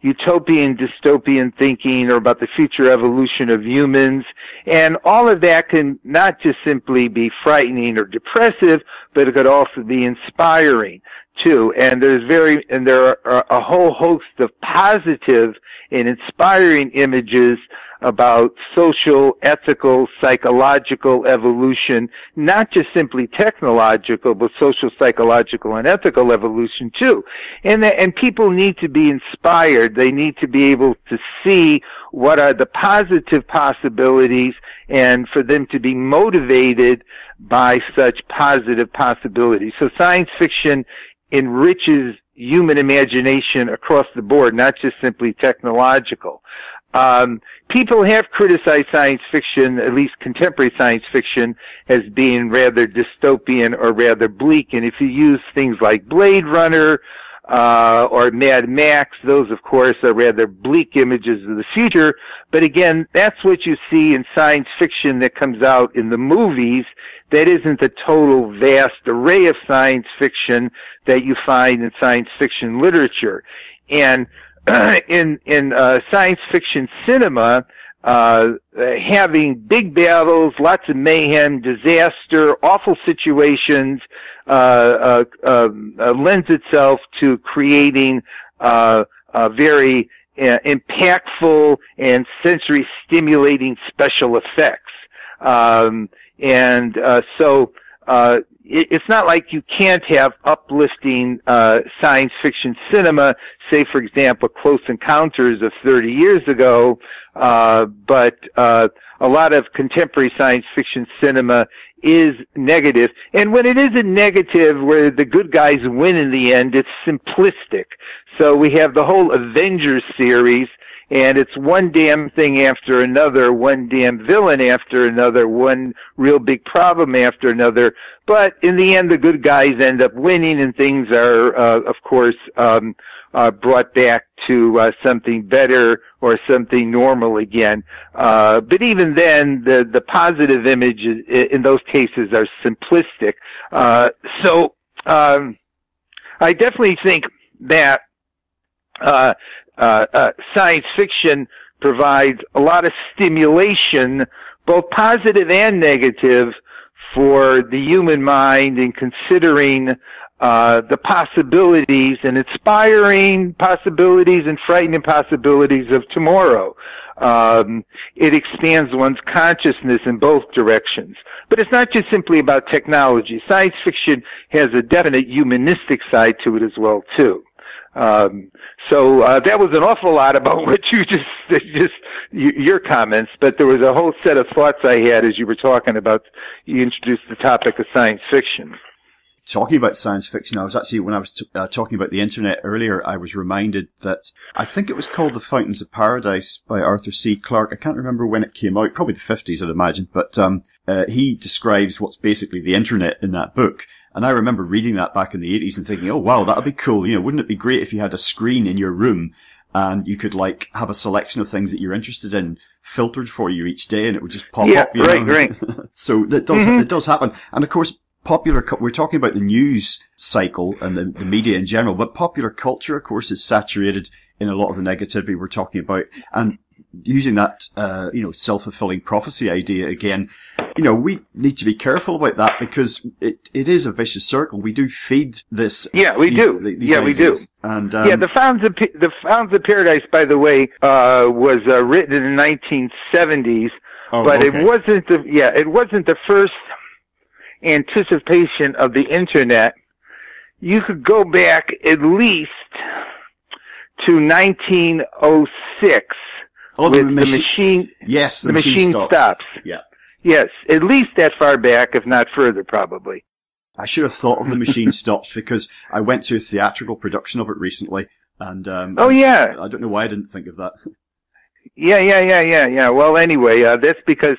S4: utopian, dystopian thinking, or about the future evolution of humans. And all of that can not just simply be frightening or depressive, but it could also be inspiring too. And there are a whole host of positive and inspiring images about social, ethical, psychological evolution, not just simply technological, but social, psychological, and ethical evolution too. And people need to be inspired. They need to be able to see what are the positive possibilities and for them to be motivated by such positive possibilities. So science fiction enriches human imagination across the board, not just simply technological. People have criticized science fiction, at least contemporary science fiction, as being rather dystopian or rather bleak. And if you use things like Blade Runner, or Mad Max, those of course are rather bleak images of the future. But again, that's what you see in science fiction that comes out in the movies. That isn't the total vast array of science fiction that you find in science fiction literature. And in science fiction cinema, having big battles, lots of mayhem, disaster, awful situations, lends itself to creating very impactful and sensory stimulating special effects. So it's not like you can't have uplifting science fiction cinema, say for example Close Encounters of 30 years ago, but a lot of contemporary science fiction cinema is negative. And when it isn't negative, where the good guys win in the end, it's simplistic. So we have the whole Avengers series, and it's one damn thing after another, one damn villain after another, one real big problem after another. But in the end, the good guys end up winning, and things are, of course, brought back to something better or something normal again. But even then, the positive images in those cases are simplistic. So I definitely think that science fiction provides a lot of stimulation, both positive and negative, for the human mind in considering the possibilities and inspiring possibilities and frightening possibilities of tomorrow. It expands one's consciousness in both directions. But it's not just simply about technology. Science fiction has a definite humanistic side to it as well, too. So that was an awful lot about what you just your comments, but there was a whole set of thoughts I had as you were talking about, you introduced the topic of science fiction.
S3: Talking about science fiction, I was actually, when I was talking about the internet earlier, I was reminded that I think it was called The Fountains of Paradise by Arthur C. Clarke. I can't remember when it came out, probably the 50s, I'd imagine, but he describes what's basically the internet in that book. And I remember reading that back in the 80s and thinking, oh wow, that'd be cool. You know, wouldn't it be great if you had a screen in your room and you could like have a selection of things that you're interested in filtered for you each day and it would just pop up, you know?
S4: Right.
S3: So that does, it does happen. And of course, we're talking about the news cycle and the media in general, but popular culture, of course, is saturated in a lot of the negativity we're talking about. And using that, self-fulfilling prophecy idea again, we need to be careful about that because it is a vicious circle. We do feed this.
S4: Yeah, we do.
S3: These ideas.
S4: We do.
S3: And,
S4: The Fountains of Paradise, by the way, was written in the 1970s, but
S3: okay.
S4: It wasn't the first anticipation of the internet. You could go back at least to 1906 with the machine.
S3: Yes,
S4: the machine stops.
S3: Yeah.
S4: Yes, at least that far back, if not further, probably.
S3: I should have thought of the machine stops because I went to a theatrical production of it recently, and I don't know why I didn't think of that.
S4: Yeah. Well, anyway, that's because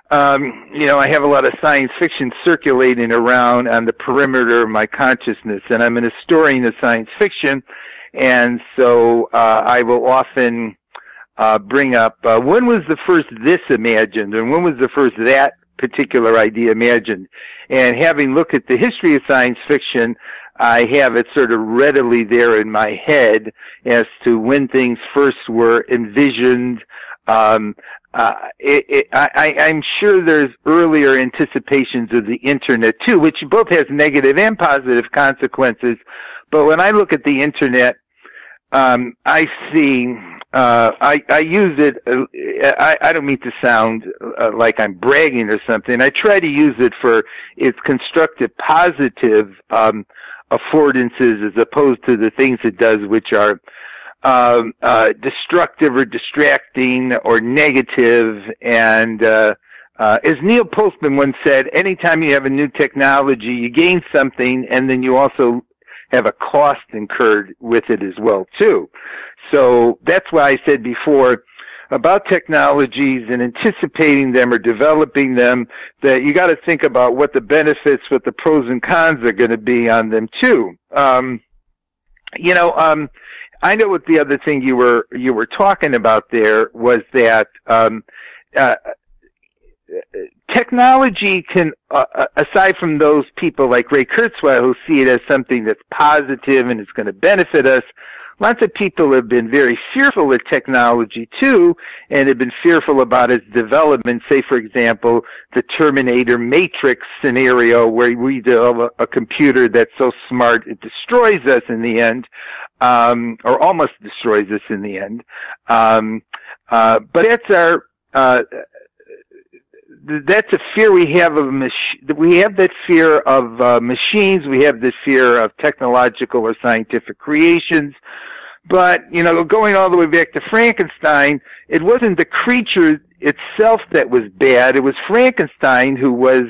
S4: I have a lot of science fiction circulating around on the perimeter of my consciousness, and I'm an historian of science fiction, and so I will often bring up when was the first this imagined, and when was the first that particular idea imagined. And having looked at the history of science fiction, I have it sort of readily there in my head as to when things first were envisioned. I'm sure there's earlier anticipations of the internet too, which both has negative and positive consequences. But when I look at the internet, I see, I use it, I don't mean to sound like I'm bragging or something. I try to use it for its constructive, positive, affordances as opposed to the things it does which are destructive or distracting or negative. And as Neil Postman once said, anytime you have a new technology, you gain something, and then you also have a cost incurred with it as well too. So that's why I said before about technologies and anticipating them or developing them, that you got to think about what the benefits, what the pros and cons are going to be on them too. I know what the other thing you were talking about there was that technology can, aside from those people like Ray Kurzweil who see it as something that's positive and it's going to benefit us, lots of people have been very fearful of technology too, and have been fearful about its development. Say, for example, the Terminator Matrix scenario where we develop a computer that's so smart it destroys us in the end, or almost destroys us in the end. But that's a fear we have of we have that fear of machines. We have this fear of technological or scientific creations. But, going all the way back to Frankenstein, it wasn't the creature itself that was bad. It was Frankenstein who was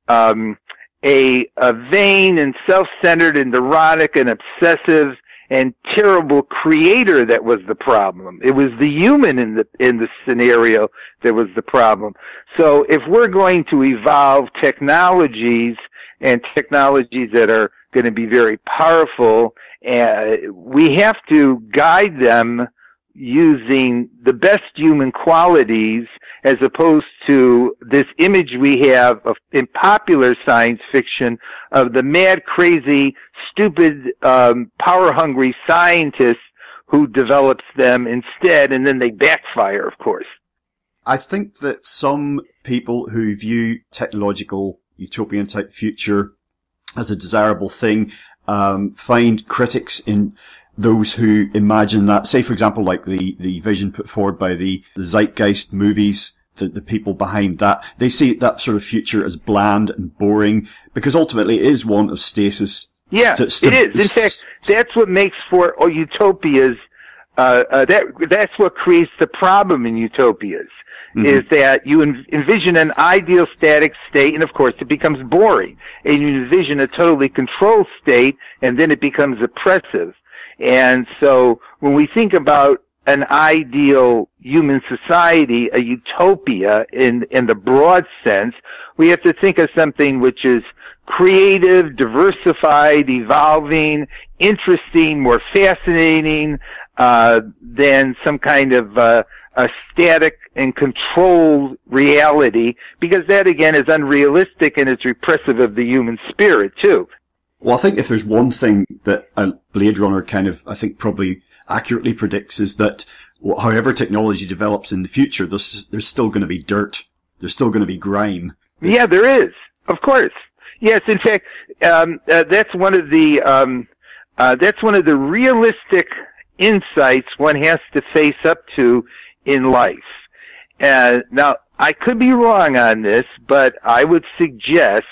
S4: a vain and self-centered and neurotic and obsessive and terrible creator that was the problem. It was the human in the scenario that was the problem. So if we're going to evolve technologies and technologies that are going to be very powerful, we have to guide them using the best human qualities as opposed to this image we have of in popular science fiction of the mad, crazy, stupid, power-hungry scientist who develops them instead, and then they backfire, of course.
S3: I think that some people who view technological utopian type future as a desirable thing find critics in those who imagine that, say, for example, like the vision put forward by the Zeitgeist movies, the people behind that, they see that sort of future as bland and boring because ultimately it is one of stasis.
S4: Yeah, it is. In fact, that's what makes for utopias, that's what creates the problem in utopias. Mm-hmm. Is that you envision an ideal static state, and of course it becomes boring. And you envision a totally controlled state, and then it becomes oppressive. And so when we think about an ideal human society, a utopia in the broad sense, we have to think of something which is creative, diversified, evolving, interesting, more fascinating than some kind of a static and controlled reality, because that again is unrealistic and it's repressive of the human spirit too.
S3: Well, I think if there's one thing that a Blade Runner kind of, I think, probably accurately predicts is that however technology develops in the future, there's still going to be dirt. There's still going to be grime.
S4: Yeah, there is. Of course. Yes, in fact, that's one of the realistic insights one has to face up to in life. Now, I could be wrong on this, but I would suggest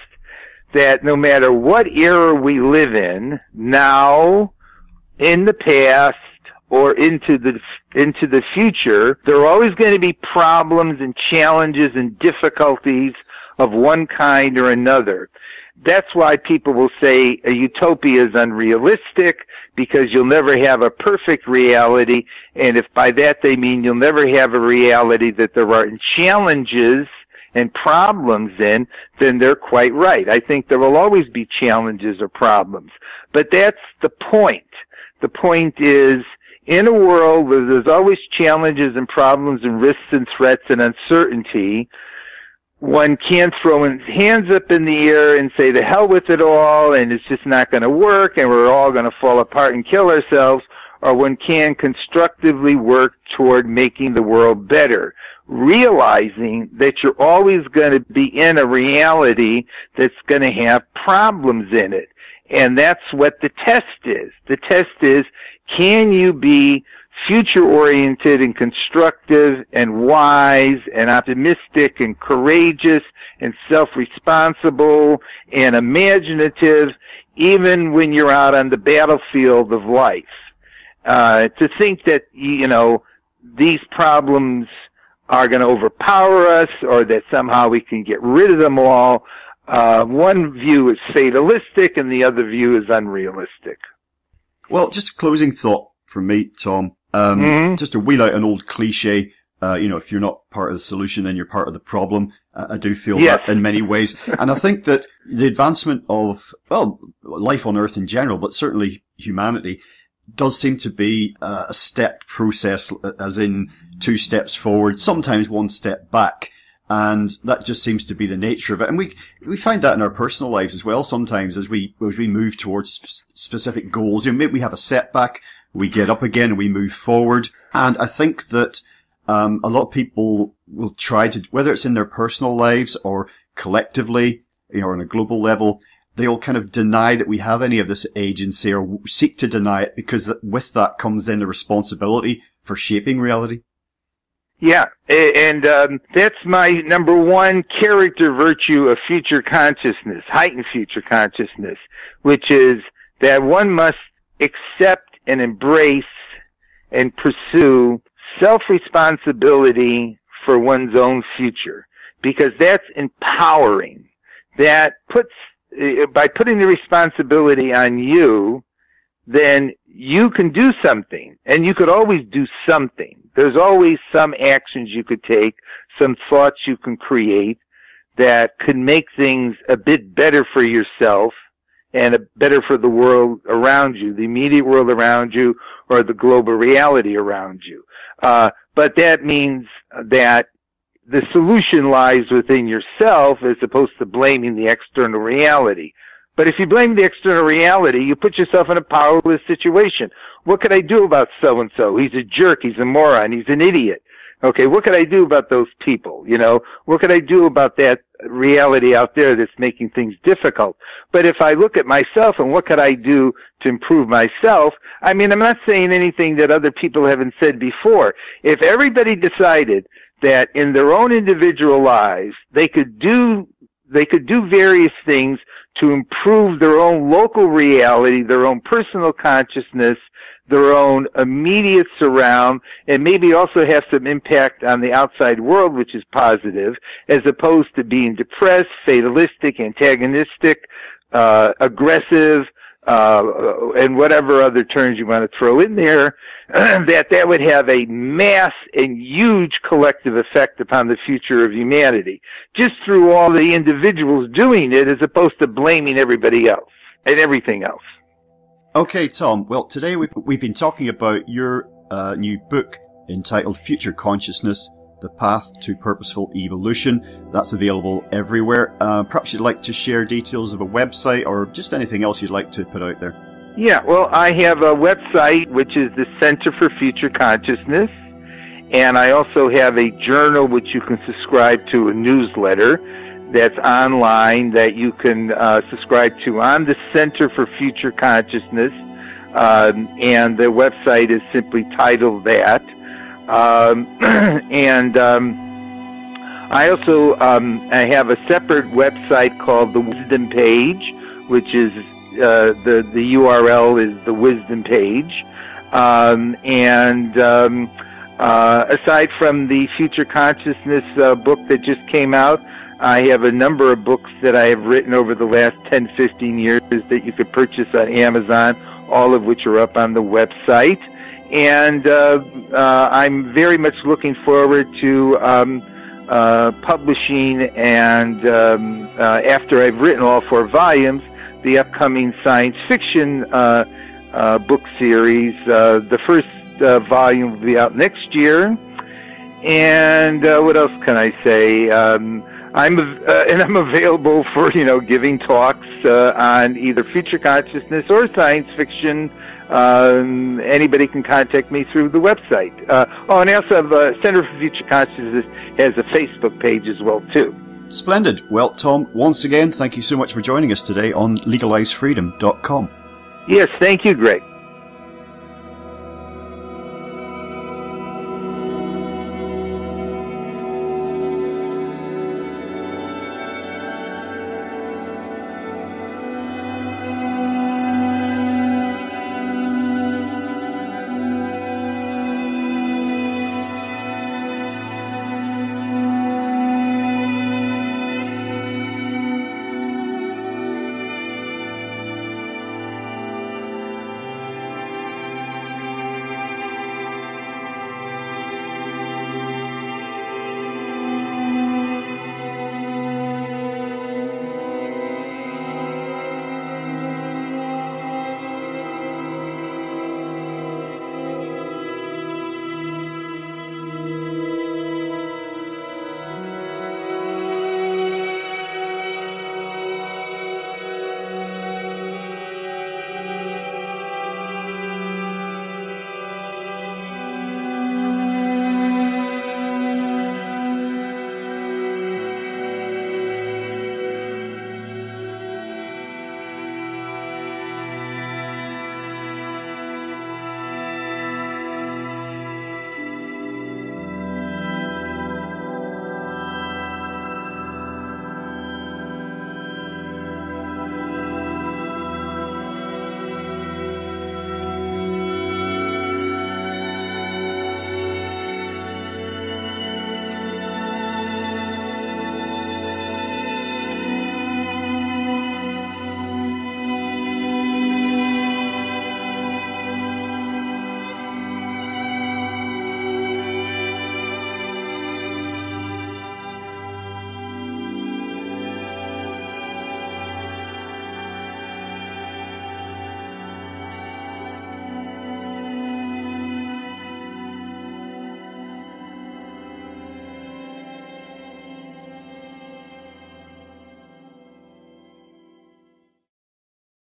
S4: that no matter what era we live in, now, in the past, or into the future, there are always going to be problems and challenges and difficulties of one kind or another. That's why people will say a utopia is unrealistic, because you'll never have a perfect reality, and if by that they mean you'll never have a reality that there aren't challenges and problems in, then they're quite right. I think there will always be challenges or problems. But that's the point. The point is, in a world where there's always challenges and problems and risks and threats and uncertainty, one can't throw his hands up in the air and say, the hell with it all, and it's just not going to work, and we're all going to fall apart and kill ourselves, or one can constructively work toward making the world better. realizing that you're always going to be in a reality that's going to have problems in it. And that's what the test is. The test is, can you be future-oriented and constructive and wise and optimistic and courageous and self-responsible and imaginative even when you're out on the battlefield of life? To think that, these problems are going to overpower us or that somehow we can get rid of them all, one view is fatalistic and the other view is unrealistic.
S3: Well, just a closing thought from me, Tom. Just to wheel out an old cliche, if you're not part of the solution, then you're part of the problem. I do feel that in many ways. And I think that the advancement of, life on Earth in general, but certainly humanity, does seem to be a stepped process, as in 2 steps forward, sometimes 1 step back. And that just seems to be the nature of it. And we find that in our personal lives as well sometimes as we move towards specific goals. Maybe we have a setback, we get up again and we move forward. And I think that a lot of people will try to, whether it's in their personal lives or collectively, on a global level, they'll kind of deny that we have any of this agency or seek to deny it, because with that comes then the responsibility for shaping reality.
S4: Yeah, and that's my number 1 character virtue of future consciousness, heightened future consciousness, which is that one must accept and embrace and pursue self-responsibility for one's own future, because that's empowering. That by putting the responsibility on you, then you can do something, and you could always do something. There's always some actions you could take, some thoughts you can create that could make things a bit better for yourself and better for the world around you, the immediate world around you, or the global reality around you. But that means that the solution lies within yourself as opposed to blaming the external reality. But if you blame the external reality, you put yourself in a powerless situation. What could I do about so-and-so? He's a jerk. He's a moron. He's an idiot. Okay, what could I do about those people? What could I do about that reality out there that's making things difficult? But if I look at myself and what could I do to improve myself, I'm not saying anything that other people haven't said before. If everybody decided that in their own individual lives they could do various things to improve their own local reality, their own personal consciousness, their own immediate surround, and maybe also have some impact on the outside world, which is positive, as opposed to being depressed, fatalistic, antagonistic, aggressive, and whatever other terms you want to throw in there, that would have a mass and huge collective effect upon the future of humanity, just through all the individuals doing it, as opposed to blaming everybody else and everything else.
S3: Okay, Tom. Well, today we've been talking about your new book entitled Future Consciousness, The Path to Purposeful Evolution. That's available everywhere. Perhaps you'd like to share details of a website or just anything else you'd like to put out there.
S4: Yeah, well, I have a website, which is the Center for Future Consciousness, and I also have a journal which you can subscribe to, a newsletter that's online that you can subscribe to on the Center for Future Consciousness, and the website is simply titled that. And I also I have a separate website called the Wisdom Page, which is the URL is the Wisdom Page. Aside from the Future Consciousness book that just came out, I have a number of books that I have written over the last 10, 15 years that you could purchase on Amazon, all of which are up on the website. And I'm very much looking forward to publishing, and after I've written all 4 volumes, the upcoming science fiction book series. The first volume will be out next year. And what else can I say? I'm available for giving talks on either future consciousness or science fiction anybody can contact me through the website. And I also have Center for Future Consciousness has a Facebook page as well, too.
S3: Splendid. Well, Tom, once again, thank you so much for joining us today on legalizefreedom.com.
S4: Yes, thank you, Greg.